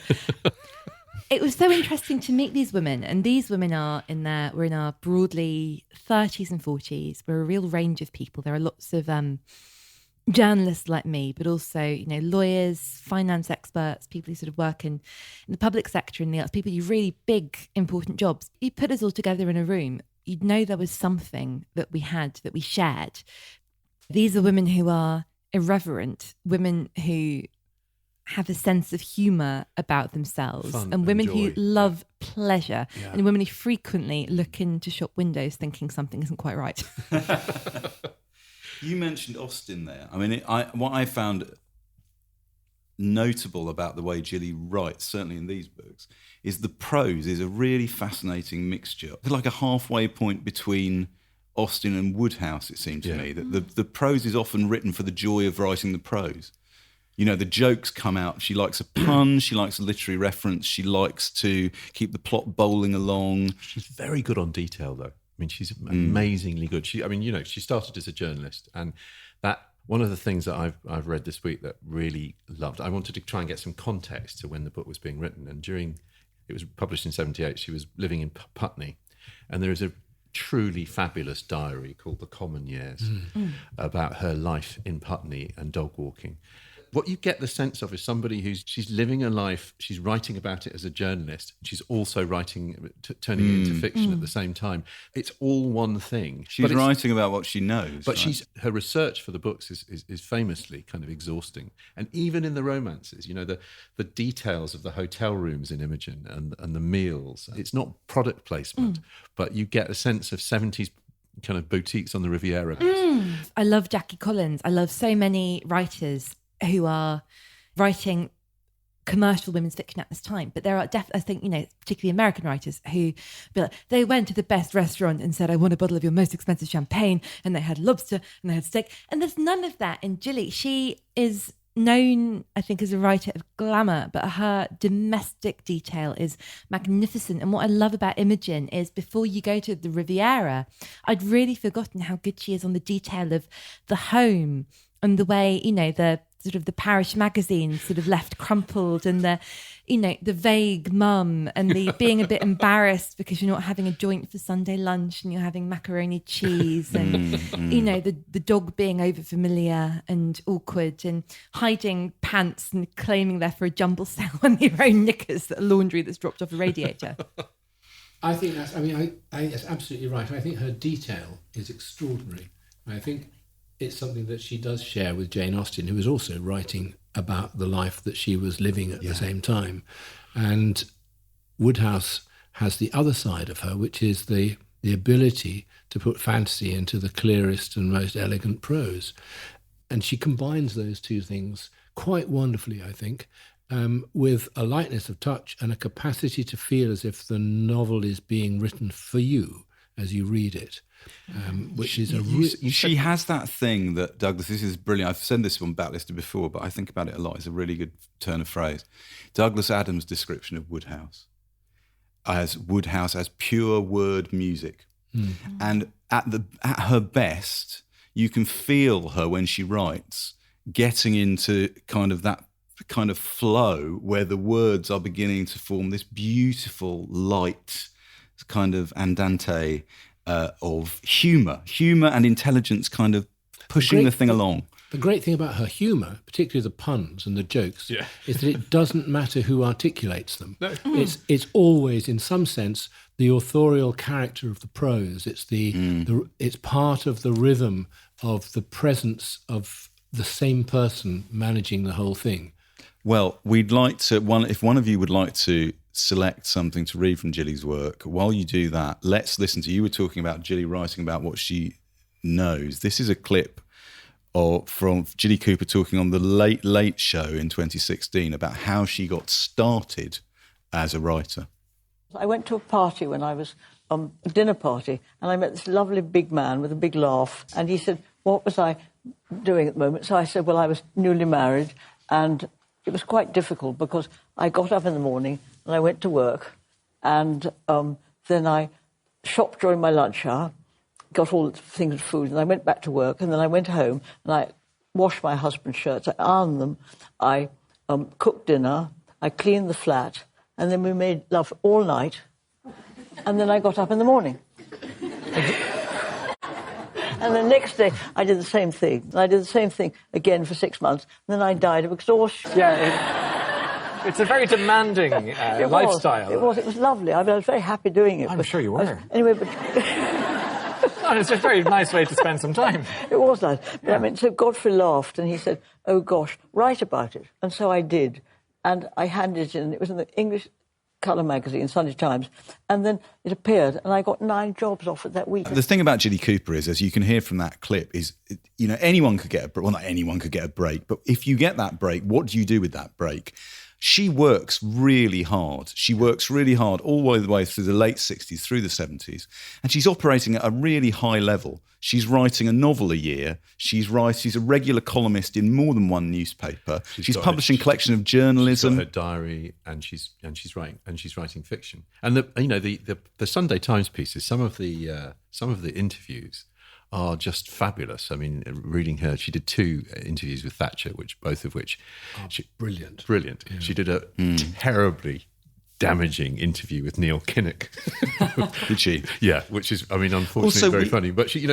it was so interesting to meet these women. And these women we're in our broadly 30s and 40s. We're a real range of people. There are lots of journalists like me, but also, lawyers, finance experts, people who sort of work in the public sector and the arts, people who do really big, important jobs. You put us all together in a room, you'd know there was something that we had, that we shared. These are women who are irreverent, women who have a sense of humour about themselves, and women who love pleasure, and women who frequently look into shop windows thinking something isn't quite right. You mentioned Austen there. I mean, what I found notable about the way Jilly writes, certainly in these books, is the prose is a really fascinating mixture. It's like a halfway point between Austen and Woodhouse, it seemed to me. That the prose is often written for the joy of writing the prose. The jokes come out. She likes a pun. She likes a literary reference. She likes to keep the plot bowling along. She's very good on detail, though. I mean, she's amazingly good. She started as a journalist, and that one of the things that I've read this week that really loved. I wanted to try and get some context to when the book was being written, and it was published in 1978. She was living in Putney, and there is a truly fabulous diary called The Common Years about her life in Putney and dog walking. What you get the sense of is somebody she's living a life, she's writing about it as a journalist, she's also writing, turning it into fiction at the same time. It's all one thing. She's writing about what she knows. But her research for the books is famously kind of exhausting. And even in the romances, the details of the hotel rooms in Imogen and the meals, it's not product placement, but you get a sense of 70s kind of boutiques on the Riviera. I love Jackie Collins. I love so many writers who are writing commercial women's fiction at this time. But there are I think, particularly American writers who be like, they went to the best restaurant and said, I want a bottle of your most expensive champagne, and they had lobster and they had steak. And there's none of that in Jilly. She is known, I think, as a writer of glamour, but her domestic detail is magnificent. And what I love about Imogen is, before you go to the Riviera, I'd really forgotten how good she is on the detail of the home and the way, the sort of the parish magazine sort of left crumpled, and the vague mum, and the being a bit embarrassed because you're not having a joint for Sunday lunch and you're having macaroni cheese, and the dog being over familiar and awkward, and hiding pants and claiming they're for a jumble sale when their own knickers, a laundry that's dropped off a radiator. I think that's absolutely right. I think her detail is extraordinary. I think it's something that she does share with Jane Austen, who was also writing about the life that she was living at the same time. And Woodhouse has the other side of her, which is the ability to put fantasy into the clearest and most elegant prose. And she combines those two things quite wonderfully, I think. with a lightness of touch and a capacity to feel as if the novel is being written for you as you read it, which is she has that thing that, Douglas, this is brilliant. I've said this on Backlisted before, but I think about it a lot. It's a really good turn of phrase. Douglas Adams' description of Woodhouse as pure word music. And at her best, you can feel her when she writes getting into kind of that kind of flow where the words are beginning to form this beautiful, light kind of andante of humour and intelligence kind of pushing the thing along. The great thing about her humour, particularly the puns and the jokes, is that it doesn't matter who articulates them. No. It's always, in some sense, the authorial character of the prose. It's it's part of the rhythm of the presence of the same person managing the whole thing. Well, we'd like to, if one of you would like to select something to read from Jilly's work, while you do that, let's listen to, you were talking about Jilly writing about what she knows. This is a clip from Jilly Cooper talking on the Late Show in 2016 about how she got started as a writer. I went to a party when I was a dinner party, and I met this lovely big man with a big laugh, and he said, what was I doing at the moment? So I said, well, I was newly married, and it was quite difficult because I got up in the morning and I went to work, and then I shopped during my lunch hour, got all the things of food, and I went back to work, and then I went home and I washed my husband's shirts, I ironed them, I cooked dinner, I cleaned the flat, and then we made love all night, and then I got up in the morning. And the next day, I did the same thing. And I did the same thing again for 6 months. And then I died of exhaustion. Yeah, it's a very demanding lifestyle. It was lovely. I was very happy doing it. I'm sure you were. Anyway, but... It's a very nice way to spend some time. It was nice. But I mean, so Godfrey laughed and he said, oh, gosh, write about it. And so I did. And I handed it in. It was in the English colour magazine, Sunday Times, and then it appeared, and I got 9 jobs offered that week. The thing about Jilly Cooper is, as you can hear from that clip, is, you know, anyone could get a break. Well, not anyone could get a break, but if you get that break, what do you do with that break? She works really hard. She works really hard all the way through the late 60s, through the 70s, and she's operating at a really high level. She's writing a novel a year. She's a regular columnist in more than one newspaper. She's publishing a collection of journalism. She's got her diary, and she's writing fiction. And the Sunday Times pieces, some of the interviews are just fabulous. I mean, reading her, she did 2 interviews with Thatcher, both of which brilliant. Yeah. She did a terribly damaging interview with Neil Kinnock. Did she? Yeah, which is, I mean, unfortunately also, very funny. But she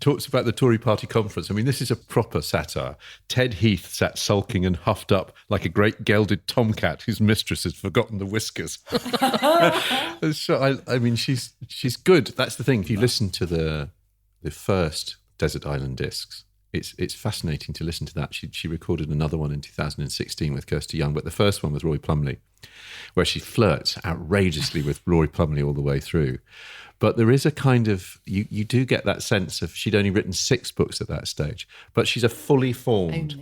talks about the Tory party conference. I mean, this is a proper satire. Ted Heath sat sulking and huffed up like a great gelded tomcat whose mistress has forgotten the whiskers. So, I mean, she's good. That's the thing. If you listen to the first Desert Island discs, it's fascinating to listen to that. She recorded another one in 2016 with Kirsty Young, but the first one with Roy Plumley, where she flirts outrageously with Roy Plumley all the way through. But there is a kind of, you do get that sense of, she'd only written 6 books at that stage, but she's a fully formed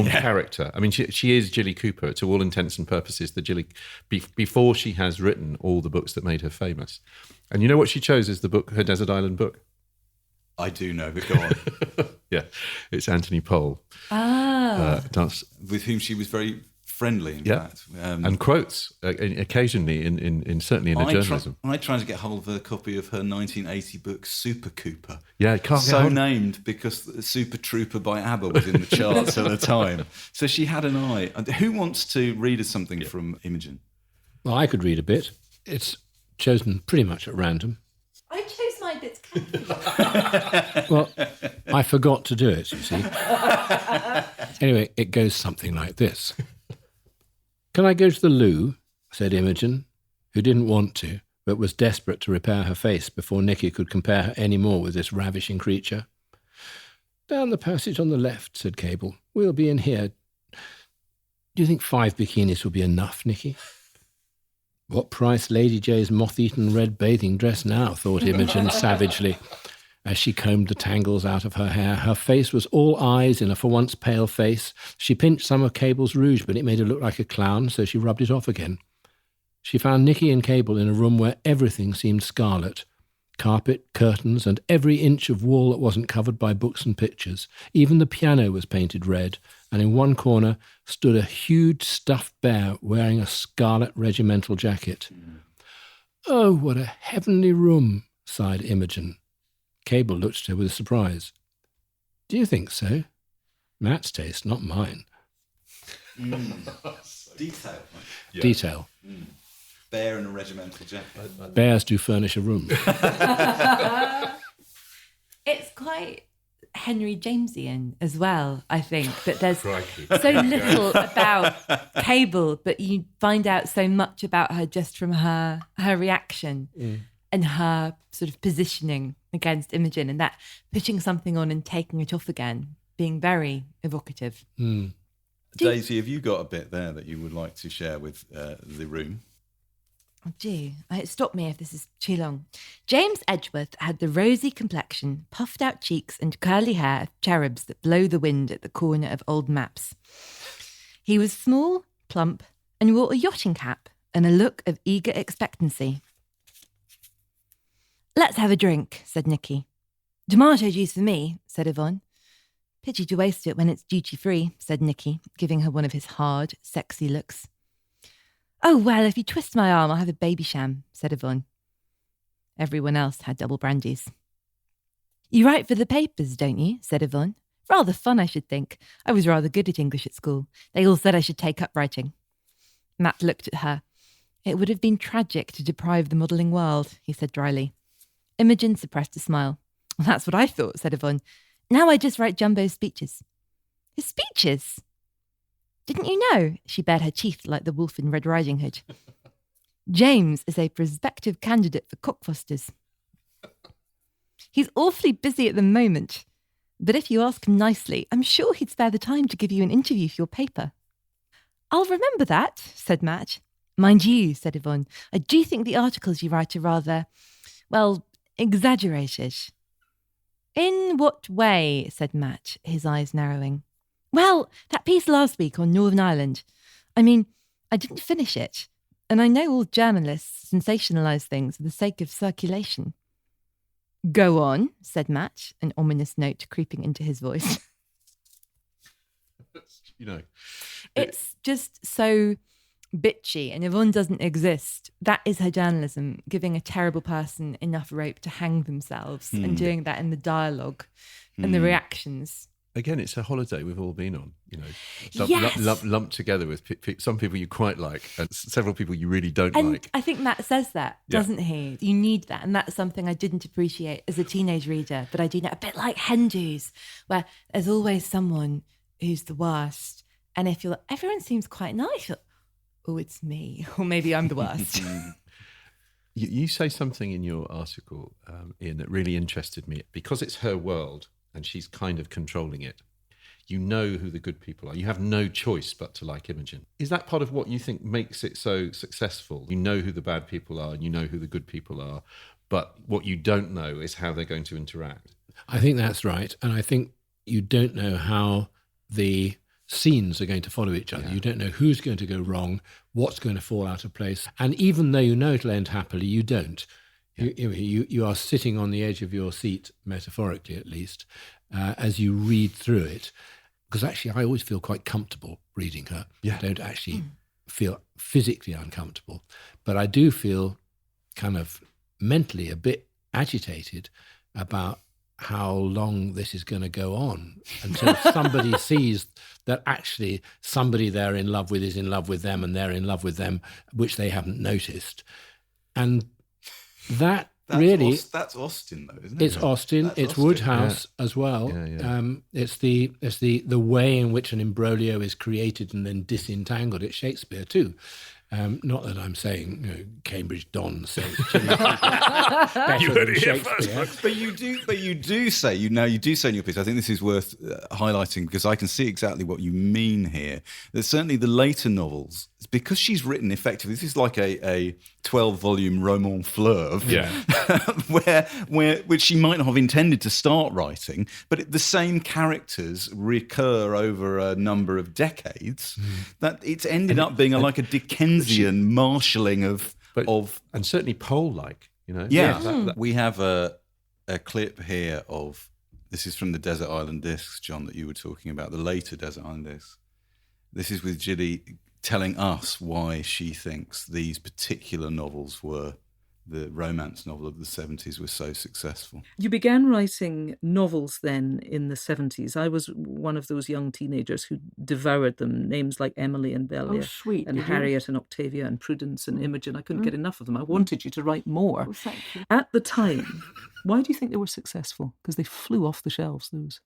character. I mean, she is Jilly Cooper to all intents and purposes, the Jilly, before she has written all the books that made her famous. And you know what she chose as the book, her Desert Island book? I do know, but go on. Yeah, it's Anthony Pohl. With whom she was very friendly, in fact. And quotes occasionally, certainly in her journalism. I tried to get hold of a copy of her 1980 book, Super Cooper. Yeah, can't get so named because Super Trooper by ABBA was in the charts at the time. So she had an eye. Who wants to read us something from Imogen? Well, I could read a bit. It's chosen pretty much at random. I chose my bits carefully. Well, I forgot to do it, you see. Anyway, it goes something like this. Can I go to the loo? Said Imogen, who didn't want to, but was desperate to repair her face before Nicky could compare her any more with this ravishing creature. Down the passage on the left, said Cable. We'll be in here. Do you think 5 bikinis will be enough, Nicky? What price Lady J's moth-eaten red bathing dress now, thought Imogen savagely. as she combed the tangles out of her hair. Her face was all eyes in a for once pale face. She pinched some of Cable's rouge, but it made her look like a clown, so she rubbed it off again. She found Nicky and Cable in a room where everything seemed scarlet. Carpet, curtains, and every inch of wall that wasn't covered by books and pictures. Even the piano was painted red, and in one corner stood a huge stuffed bear wearing a scarlet regimental jacket. "Oh, what a heavenly room," sighed Imogen. Cable looked at her with surprise. "Do you think so?" "Matt's taste, not mine." Detail. Yeah. Detail. Bear in a regimental jacket. Bears do furnish a room. It's quite Henry Jamesian as well, I think, that there's so little about Cable, but you find out so much about her just from her reaction and her sort of positioning against Imogen, and that putting something on and taking it off again, being very evocative. Daisy, have you got a bit there that you would like to share with the room? Oh, gee, stop me if this is too long. James Edgeworth had the rosy complexion, puffed out cheeks and curly hair of cherubs that blow the wind at the corner of old maps. He was small, plump, and wore a yachting cap and a look of eager expectancy. "Let's have a drink," said Nicky. "Tomato juice for me," said Yvonne. "Pity to waste it when it's duty-free," said Nicky, giving her one of his hard, sexy looks. "Oh, well, if you twist my arm, I'll have a baby sham," said Yvonne. Everyone else had double brandies. "You write for the papers, don't you?" said Yvonne. "Rather fun, I should think. I was rather good at English at school. They all said I should take up writing." Matt looked at her. "It would have been tragic to deprive the modelling world," he said dryly. Imogen suppressed a smile. "Well, that's what I thought," said Yvonne. "Now I just write Jumbo's speeches." "His speeches? Didn't you know?" She bared her teeth like the wolf in Red Riding Hood. "James is a prospective candidate for Cockfosters. He's awfully busy at the moment, but if you ask him nicely, I'm sure he'd spare the time to give you an interview for your paper." "I'll remember that," said Matt. "Mind you," said Yvonne, "I do think the articles you write are rather, well, exaggerated." "In what way?" said Matt, his eyes narrowing. "Well, that piece last week on Northern Ireland. I mean, I didn't finish it, and I know all journalists sensationalise things for the sake of circulation." "Go on," said Matt, an ominous note creeping into his voice. It's just so bitchy, and Yvonne doesn't exist. That is her journalism, giving a terrible person enough rope to hang themselves and doing that in the dialogue and the reactions. Again, it's a holiday we've all been on, Yes. lumped together with some people you quite like and several people you really don't And like. I think Matt says that, doesn't he? You need that. And that's something I didn't appreciate as a teenage reader, but I do know, a bit like Hendu's, where there's always someone who's the worst. And if you're like, everyone seems quite nice, you're like, oh, it's me. Or maybe I'm the worst. You say something in your article, Ian, that really interested me. Because it's her world and she's kind of controlling it, you know who the good people are. You have no choice but to like Imogen. Is that part of what you think makes it so successful? You know who the bad people are and you know who the good people are, but what you don't know is how they're going to interact. I think that's right. And I think you don't know how the scenes are going to follow each other. You don't know who's going to go wrong, what's going to fall out of place. And even though you know it'll end happily, you don't. You are sitting on the edge of your seat, metaphorically at least, as you read through it. Because actually, I always feel quite comfortable reading her. I don't actually feel physically uncomfortable. But I do feel kind of mentally a bit agitated about how long this is going to go on until somebody sees that actually somebody they're in love with is in love with them and they're in love with them, which they haven't noticed. And that's Austen, though, isn't it? It's Austen. It's Woodhouse as well. It's the way in which an imbroglio is created and then disentangled. It's Shakespeare too. Not that I'm saying Cambridge Don says Jilly Cooper better than Shakespeare. But you do say in your piece, I think this is worth highlighting because I can see exactly what you mean here. That certainly the later novels, because she's written effectively, this is like a 12-volume roman fleuve, which she might not have intended to start writing, but the same characters recur over a number of decades. That it's ended up being like a Dickensian marshalling of and certainly Pole-like, Yeah, we have a clip here of, this is from the Desert Island Discs, John, that you were talking about, the later Desert Island Discs. This is with Jilly telling us why she thinks these particular novels were, the romance novel of the 70s, was so successful. You began writing novels then in the 70s. I was one of those young teenagers who devoured them, names like Emily and Belia, and Harriet and Octavia and Prudence and Imogen. I couldn't get enough of them. I wanted you to write more. Oh, thank you. At the time, why do you think they were successful? Because they flew off the shelves, those.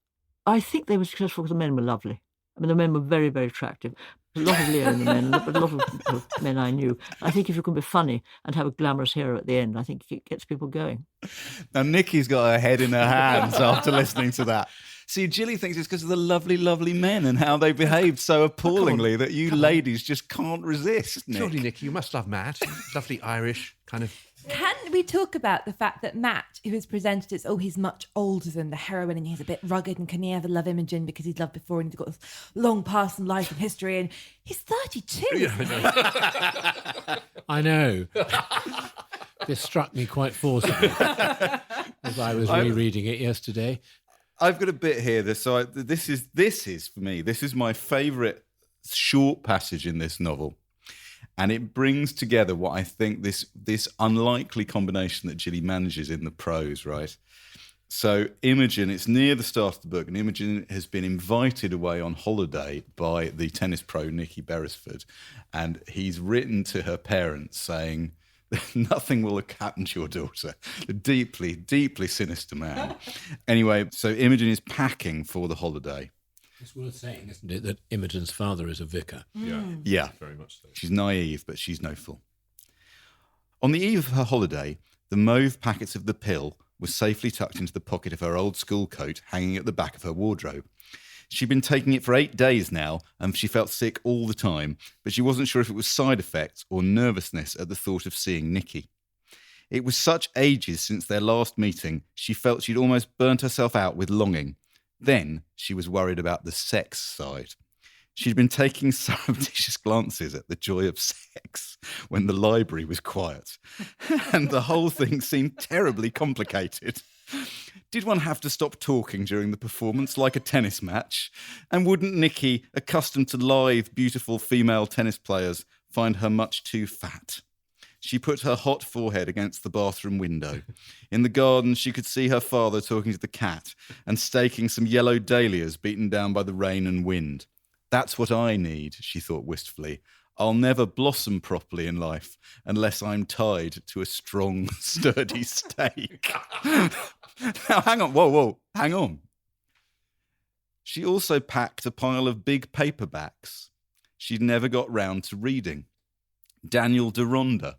I think they were successful because the men were lovely. I mean, the men were very, very attractive. A lot of Leo in the men, but a lot of men I knew. I think if you can be funny and have a glamorous hero at the end, I think it gets people going. Now, Nikki's got her head in her hands after listening to that. See, Jilly thinks it's because of the lovely, lovely men and how they behaved so appallingly that you ladies just can't resist, Nick. Surely, Nick, you must love Matt. Lovely Irish kind of... Can we talk about the fact that Matt, who is presented as, he's much older than the heroine and he's a bit rugged, and can he ever love Imogen because he's loved before and he's got this long past and life and history, and he's 32. Yeah, I know. This struck me quite forcibly as I was rereading it yesterday. I've got a bit here. This is for me, this is my favourite short passage in this novel. And it brings together what I think this unlikely combination that Jilly manages in the prose, right? So Imogen, it's near the start of the book, and Imogen has been invited away on holiday by the tennis pro Nicky Beresford, and he's written to her parents saying, nothing will have happened to your daughter. A deeply, deeply sinister man. Anyway, so Imogen is packing for the holiday. It's worth saying, isn't it, that Imogen's father is a vicar. Yeah, very much so. She's naive, but she's no fool. On the eve of her holiday, the mauve packets of the pill were safely tucked into the pocket of her old school coat hanging at the back of her wardrobe. She'd been taking it for 8 days now, and she felt sick all the time, but she wasn't sure if it was side effects or nervousness at the thought of seeing Nicky. It was such ages since their last meeting, she felt she'd almost burnt herself out with longing. Then she was worried about the sex side. She'd been taking surreptitious glances at the joy of sex when the library was quiet, and the whole thing seemed terribly complicated. Did one have to stop talking during the performance like a tennis match? And wouldn't Nicky, accustomed to lithe, beautiful female tennis players, find her much too fat? She put her hot forehead against the bathroom window. In the garden, she could see her father talking to the cat and staking some yellow dahlias beaten down by the rain and wind. That's what I need, she thought wistfully. I'll never blossom properly in life unless I'm tied to a strong, sturdy stake. Now, hang on. Whoa, hang on. She also packed a pile of big paperbacks she'd never got round to reading. Daniel Deronda,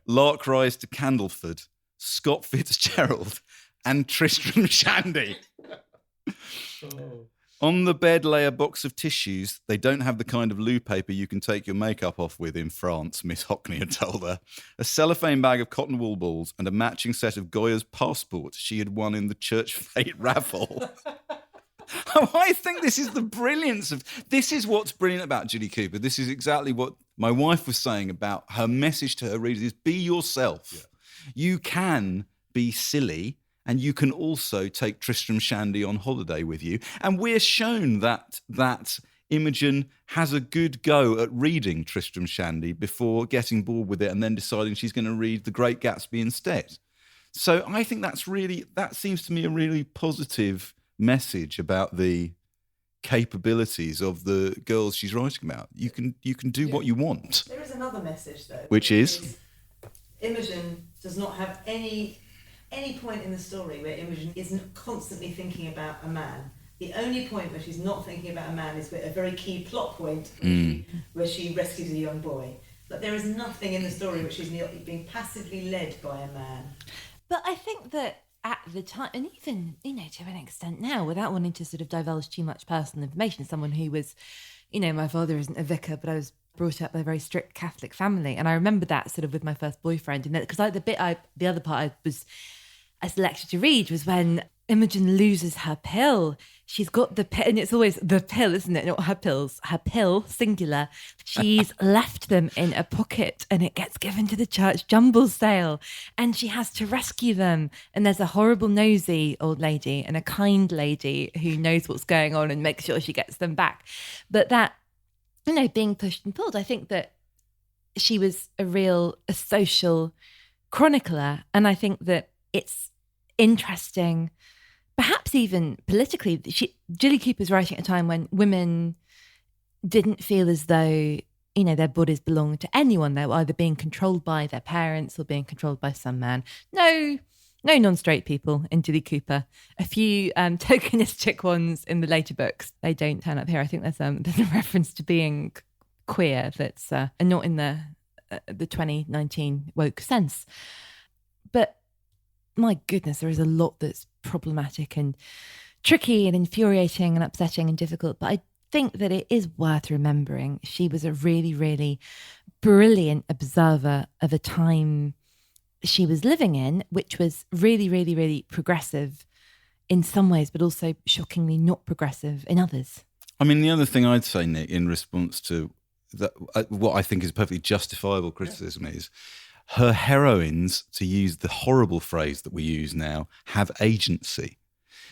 Lark Rise to Candleford, Scott Fitzgerald, and Tristram Shandy. On the bed lay a box of tissues. They don't have the kind of loo paper you can take your makeup off with in France, Miss Hockney had told her. A cellophane bag of cotton wool balls and a matching set of Goya's passport she had won in the church fete raffle. Oh, I think this is the brilliance of... This is what's brilliant about Jilly Cooper. This is exactly what my wife was saying about her message to her readers is be yourself. Yeah. You can be silly, and you can also take Tristram Shandy on holiday with you. And we're shown that Imogen has a good go at reading Tristram Shandy before getting bored with it and then deciding she's going to read The Great Gatsby instead. So I think that seems to me a really positive message about the capabilities of the girls she's writing about. You can do what you want. There is another message though, which is Imogen does not have any point in the story where Imogen isn't constantly thinking about a man. The only point where she's not thinking about a man is a very key plot point where she rescues a young boy. But there is nothing in the story which is being passively led by a man. But I think that at the time, and even, to an extent now, without wanting to sort of divulge too much personal information, someone who was, my father isn't a vicar, but I was brought up by a very strict Catholic family. And I remember that sort of with my first boyfriend. And because the other part I selected to read was when Imogen loses her pill. She's got the pill, and it's always the pill, isn't it? Not her pills, her pill, singular. She's left them in a pocket and it gets given to the church jumble sale and she has to rescue them. And there's a horrible nosy old lady and a kind lady who knows what's going on and makes sure she gets them back. But that, being pushed and pulled, I think that she was a social chronicler. And I think that it's interesting, perhaps even politically. Jilly Cooper's writing at a time when women didn't feel as though, their bodies belonged to anyone. They were either being controlled by their parents or being controlled by some man. No non-straight people in Jilly Cooper. A few tokenistic ones in the later books. They don't turn up here. I think there's a reference to being queer that's not in the 2019 woke sense. But my goodness, there is a lot that's problematic and tricky and infuriating and upsetting and difficult. But I think that it is worth remembering she was a really, really brilliant observer of a time she was living in, which was really, really, really progressive in some ways, but also shockingly not progressive in others. I mean, the other thing I'd say, Nick, in response to that, what I think is perfectly justifiable criticism is her heroines, to use the horrible phrase that we use now, have agency.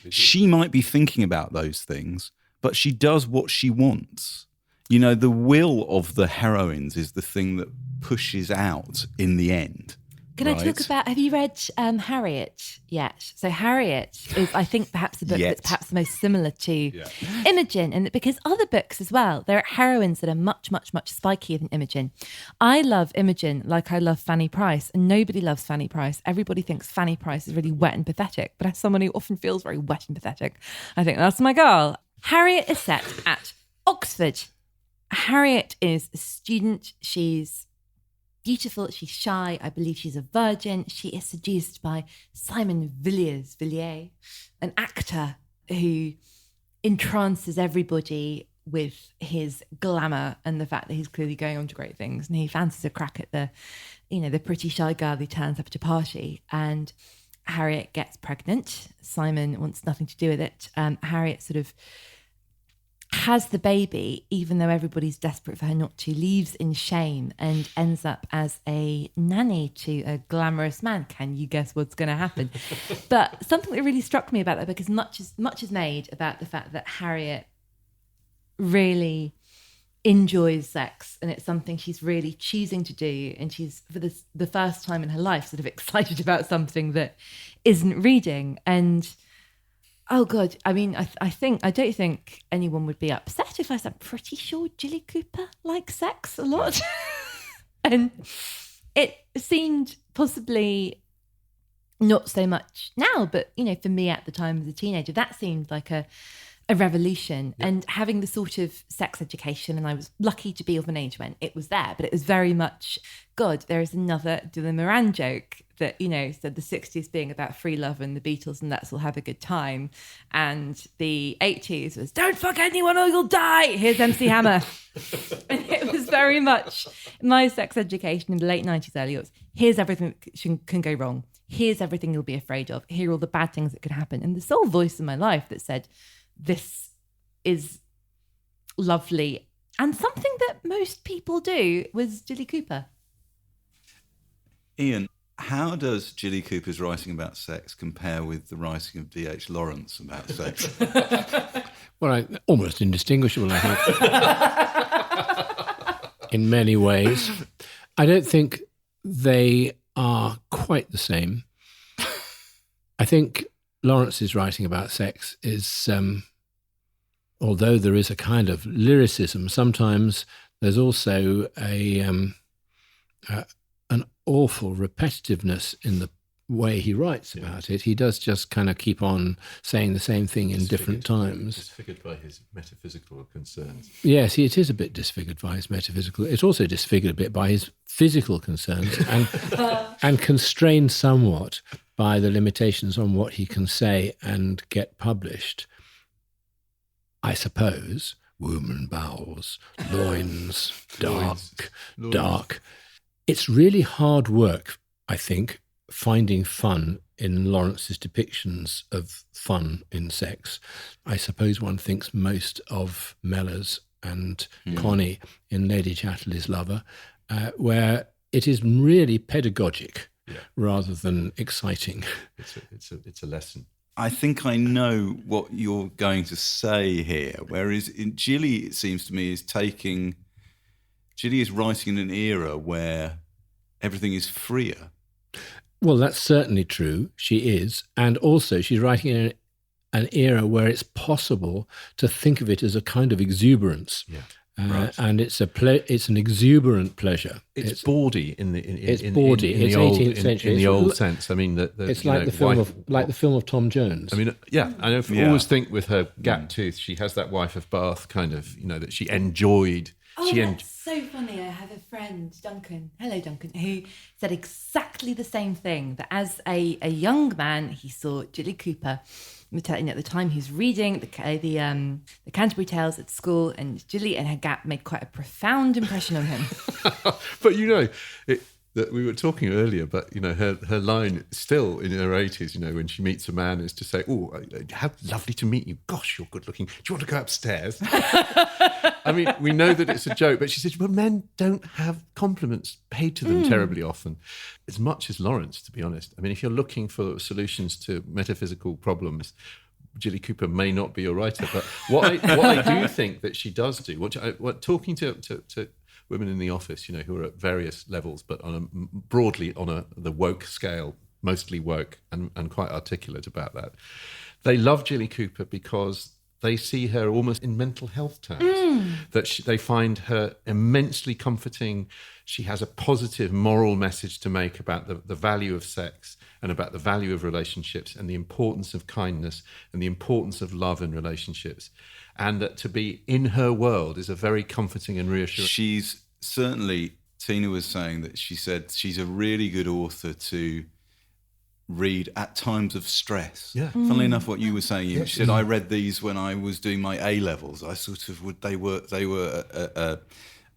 She might be thinking about those things, but she does what she wants. The will of the heroines is the thing that pushes out in the end. Can I talk about, have you read Harriet yet? So Harriet is, I think, perhaps the book that's perhaps the most similar to Imogen, and because other books as well, there are heroines that are much, much, much spikier than Imogen. I love Imogen like I love Fanny Price, and nobody loves Fanny Price. Everybody thinks Fanny Price is really wet and pathetic, but as someone who often feels very wet and pathetic, I think that's my girl. Harriet is set at Oxford. Harriet is a student. She's beautiful, she's shy, I believe she's a virgin. She is seduced by Simon Villiers, an actor who entrances everybody with his glamour and the fact that he's clearly going on to great things. And he fancies a crack at the pretty shy girl who turns up at a party. And Harriet gets pregnant. Simon wants nothing to do with it. Harriet sort of has the baby, even though everybody's desperate for her not to, leaves in shame and ends up as a nanny to a glamorous man. Can you guess what's going to happen? But something that really struck me about that, because much is made about the fact that Harriet really enjoys sex and it's something she's really choosing to do, and she's for the first time in her life sort of excited about something that isn't reading. And oh God, I mean, I don't think anyone would be upset if I said, I'm pretty sure Jilly Cooper likes sex a lot. And it seemed possibly not so much now, but, for me at the time as a teenager, that seemed like a revolution. Yeah. And having the sort of sex education, and I was lucky to be of an age when it was there, but it was very much, God, there is another Dylan Moran joke that, said the 60s being about free love and the Beatles and let's all have a good time. And the 80s was, don't fuck anyone or you'll die. Here's MC Hammer. And it was very much my sex education in the late 90s, early aughts. Here's everything that can go wrong. Here's everything you'll be afraid of. Here are all the bad things that could happen. And the sole voice in my life that said, this is lovely and something that most people do was Jilly Cooper. Ian, how does Jilly Cooper's writing about sex compare with the writing of D.H. Lawrence about sex? Well, almost indistinguishable, I think, in many ways. I don't think they are quite the same. I think Lawrence's writing about sex is, although there is a kind of lyricism, sometimes there's also an awful repetitiveness in way he writes about it. He does just kind of keep on saying the same thing in different times. Disfigured by his metaphysical concerns. Yes, it is a bit disfigured by his metaphysical. It's also disfigured a bit by his physical concerns and constrained somewhat by the limitations on what he can say and get published. I suppose woman bowels, loins, dark. It's really hard work, I think, finding fun in Lawrence's depictions of fun in sex. I suppose one thinks most of Mellors and Connie in Lady Chatterley's Lover, where it is really pedagogic rather than exciting. It's a lesson. I think I know what you're going to say here, whereas in Jilly, it seems to me, Jilly is writing in an era where everything is freer. Well, that's certainly true. She is. And also she's writing in an era where it's possible to think of it as a kind of exuberance. Yeah. Right. And it's an exuberant pleasure. It's bawdy in the 18th century. In the old sense. I mean, it's like the film of Tom Jones. I mean, I always think with her gap tooth, she has that wife of Bath kind of, that she enjoyed. That's so funny. I have a friend, Duncan. Hello, Duncan, who said exactly the same thing. That as a young man, he saw Jilly Cooper. At the time, he was reading the Canterbury Tales at school, and Jilly and her gap made quite a profound impression on him. But that we were talking earlier, but her line still in her 80s, when she meets a man, is to say, "Oh, how lovely to meet you. Gosh, you're good looking. Do you want to go upstairs?" I mean, we know that it's a joke, but she said, "Well, men don't have compliments paid to them terribly often, as much as Lawrence, to be honest. I mean, if you're looking for solutions to metaphysical problems, Jilly Cooper may not be your writer. But what I do think that she does do, talking to women in the office, who are at various levels, but broadly on the woke scale, mostly woke and quite articulate about that. They love Jilly Cooper because they see her almost in mental health terms, that they find her immensely comforting. She has a positive moral message to make about the value of sex and about the value of relationships and the importance of kindness and the importance of love in relationships. And that to be in her world is a very comforting and reassuring. She's certainly, Tina was saying that she said she's a really good author to read at times of stress. Yeah. Funnily enough, what you were saying, she said, I read these when I was doing my A-levels. I sort of they were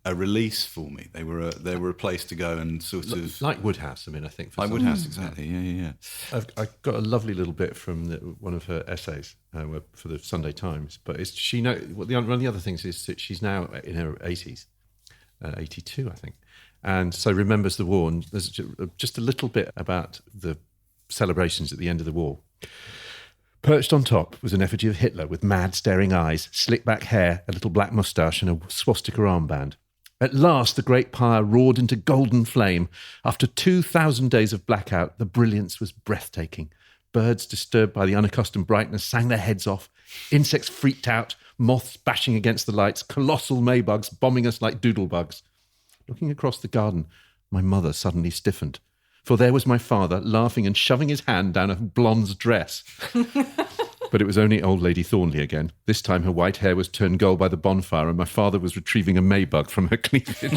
a release for me. They were a place to go and sort of like Woodhouse. I mean, I think like Woodhouse, exactly. Yeah. I've got a lovely little bit from one of her essays for the Sunday Times. But one of the other things is that she's now in her 80s, 82, I think, and so remembers the war. And there's just a little bit about the celebrations at the end of the war. Perched on top was an effigy of Hitler with mad staring eyes, slick back hair, a little black moustache and a swastika armband. At last the great pyre roared into golden flame. After 2,000 days of blackout, the brilliance was breathtaking. Birds disturbed by the unaccustomed brightness sang their heads off. Insects freaked out, moths bashing against the lights, colossal maybugs bombing us like doodlebugs. Looking across the garden, my mother suddenly stiffened. For there was my father laughing and shoving his hand down a blonde's dress. But it was only old Lady Thornley again. This time her white hair was turned gold by the bonfire and my father was retrieving a maybug from her cleavage.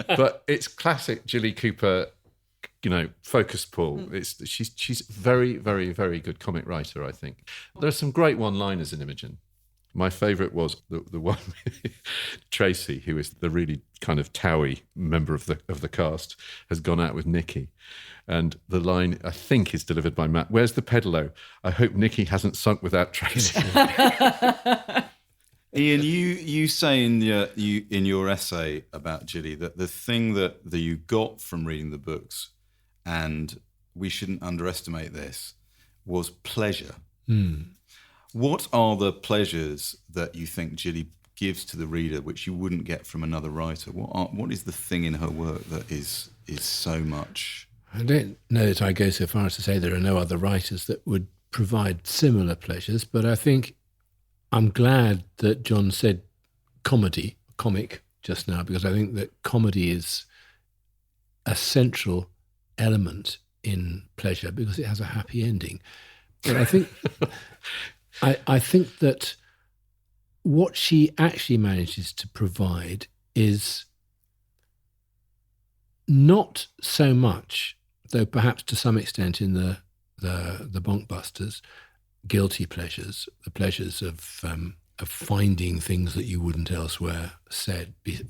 But it's classic Jilly Cooper, focus pull. She's very, very, very good comic writer, I think. There are some great one-liners in Imogen. My favourite was the one with Tracy, who is the really kind of towy member of the cast, has gone out with Nicky. And the line, I think, is delivered by Matt. Where's the pedalo? I hope Nicky hasn't sunk without Tracy. Ian, you say in your essay about Jilly that the thing that you got from reading the books, and we shouldn't underestimate this, was pleasure. What are the pleasures that you think Jilly gives to the reader which you wouldn't get from another writer? What is the thing in her work that is so much? I don't know that I go so far as to say there are no other writers that would provide similar pleasures, but I think I'm glad that John said comic just now, because I think that comedy is a central element in pleasure because it has a happy ending. But I think I think that what she actually manages to provide is not so much, though perhaps to some extent in the Bonkbusters, guilty pleasures, the pleasures of finding things that you wouldn't elsewhere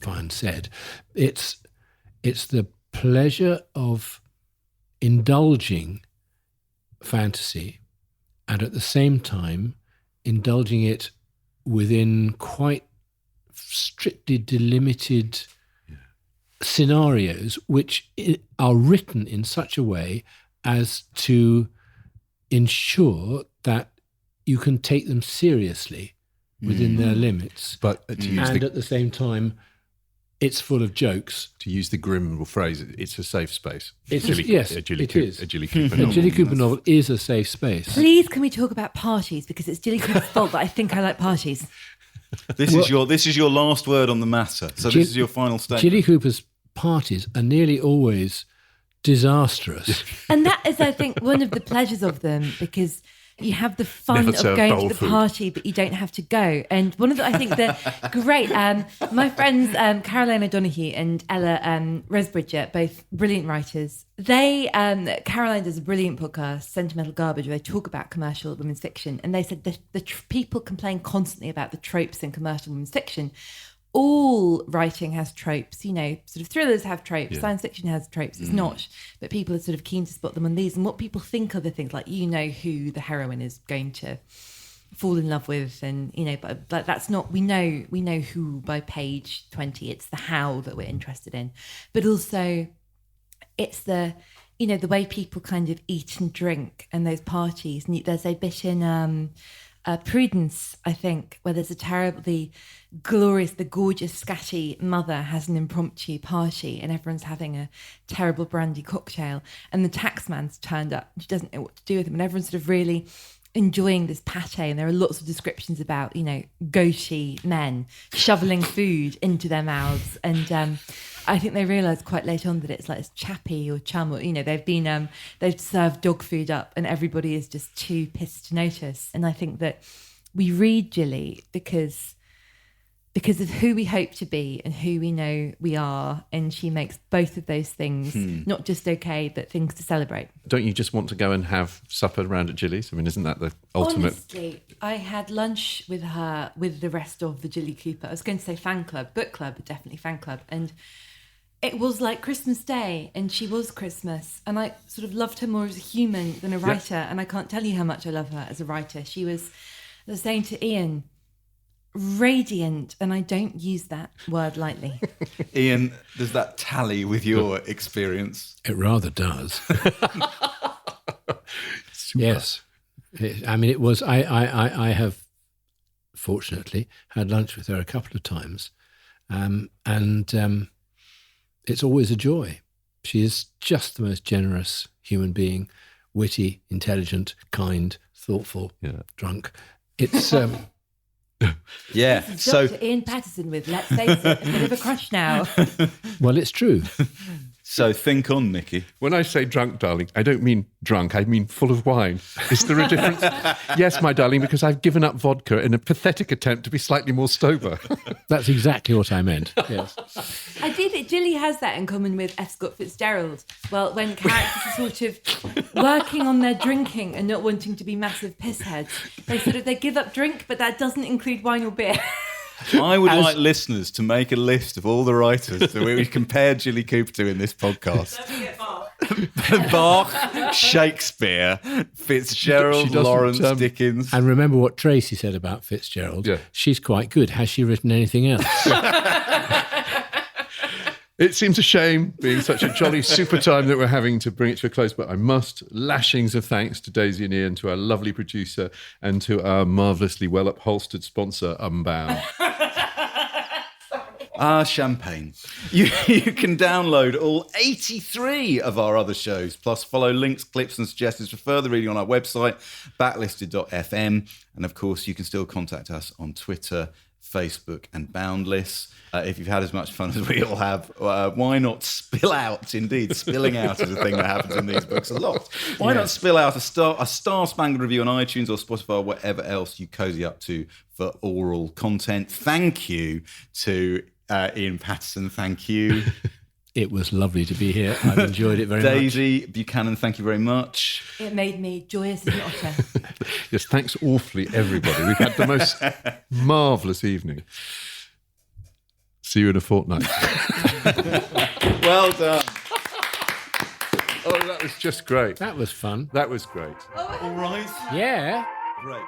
find said. It's the pleasure of indulging fantasy and at the same time indulging it within quite strictly delimited scenarios which are written in such a way as to ensure that you can take them seriously within their limits. But at the same time, it's full of jokes. To use the grim phrase, it's a safe space. A Jilly Cooper novel. A Jilly Cooper novel is a safe space. Please, can we talk about parties? Because it's Jilly Cooper's fault, but I think I like parties. This is your last word on the matter. So this is your final statement. Jilly Cooper's parties are nearly always disastrous. And that is, I think, one of the pleasures of them, because you have the fun Never of serve going bowl to the food. party, but you don't have to go. And one of the, I think, great, my friends Caroline O'Donoghue and Ella Resbridger, both brilliant writers. They, Caroline does a brilliant podcast, Sentimental Garbage, where they talk about commercial women's fiction. And they said the people complain constantly about the tropes in commercial women's fiction. All writing has tropes, sort of thrillers have tropes, science fiction has tropes, it's not, but people are sort of keen to spot them on these. And what people think are the things like, who the heroine is going to fall in love with, and, but that's not, we know who by page 20, it's the how that we're interested in. But also it's the way people kind of eat and drink and those parties. And there's a bit in Prudence, I think, where there's the gorgeous, scatty mother has an impromptu party and everyone's having a terrible brandy cocktail and the taxman's turned up and she doesn't know what to do with him and everyone's sort of really enjoying this pâté, and there are lots of descriptions about, gauchy men shoveling food into their mouths, and I think they realise quite late on that it's like it's chappy or chum, or they've served dog food up and everybody is just too pissed to notice. And I think that we read Jilly because of who we hope to be and who we know we are, and she makes both of those things not just okay, but things to celebrate. Don't you just want to go and have supper around at Jilly's? I mean, isn't that the ultimate? Honestly, I had lunch with her with the rest of the Jilly Cooper. I was going to say fan club, book club, but definitely fan club. And it was like Christmas Day, and she was Christmas. And I sort of loved her more as a human than a writer. Yep. And I can't tell you how much I love her as a writer. She was, I was saying to Ian, radiant, and I don't use that word lightly. Ian, does that tally with your experience? It rather does. Yes. It was, I have fortunately had lunch with her a couple of times, and it's always a joy. She is just the most generous human being, witty, intelligent, kind, thoughtful, drunk. It's... Yeah, so Dr. Ian Patterson with Let's Face It, a bit of a crush now. Well, it's true. So think on, Nicky. When I say drunk, darling, I don't mean drunk, I mean full of wine. Is there a difference? Yes, my darling, because I've given up vodka in a pathetic attempt to be slightly more sober. That's exactly what I meant, yes. I do think Jilly has that in common with F. Scott Fitzgerald. Well, when characters are sort of working on their drinking and not wanting to be massive pissheads, they give up drink, but that doesn't include wine or beer. I would like listeners to make a list of all the writers that we compare Jilly Cooper to in this podcast. Bach, Shakespeare, Fitzgerald, Lawrence, Dickens. And remember what Tracy said about Fitzgerald. Yeah. She's quite good. Has she written anything else? It seems a shame, being such a jolly super time, that we're having to bring it to a close, but I must lashings of thanks to Daisy and Ian, to our lovely producer, and to our marvellously well-upholstered sponsor, Unbound. Champagne. You can download all 83 of our other shows, plus follow links, clips and suggestions for further reading on our website, backlisted.fm. And of course, you can still contact us on Twitter, Facebook and Boundless. If you've had as much fun as we all have, why not spill out? Indeed, spilling out is a thing that happens in these books a lot. Why not spill out a star-spangled review on iTunes or Spotify or whatever else you cozy up to for oral content? Thank you to Ian Patterson. Thank you. It was lovely to be here. I've enjoyed it very Daisy much. Buchanan, thank you very much. It made me joyous as an otter. Yes, thanks awfully, everybody. We've had the most marvellous evening. See you in a fortnight. Well done. Oh, that was just great. That was fun. That was great. All right. Yeah. Great.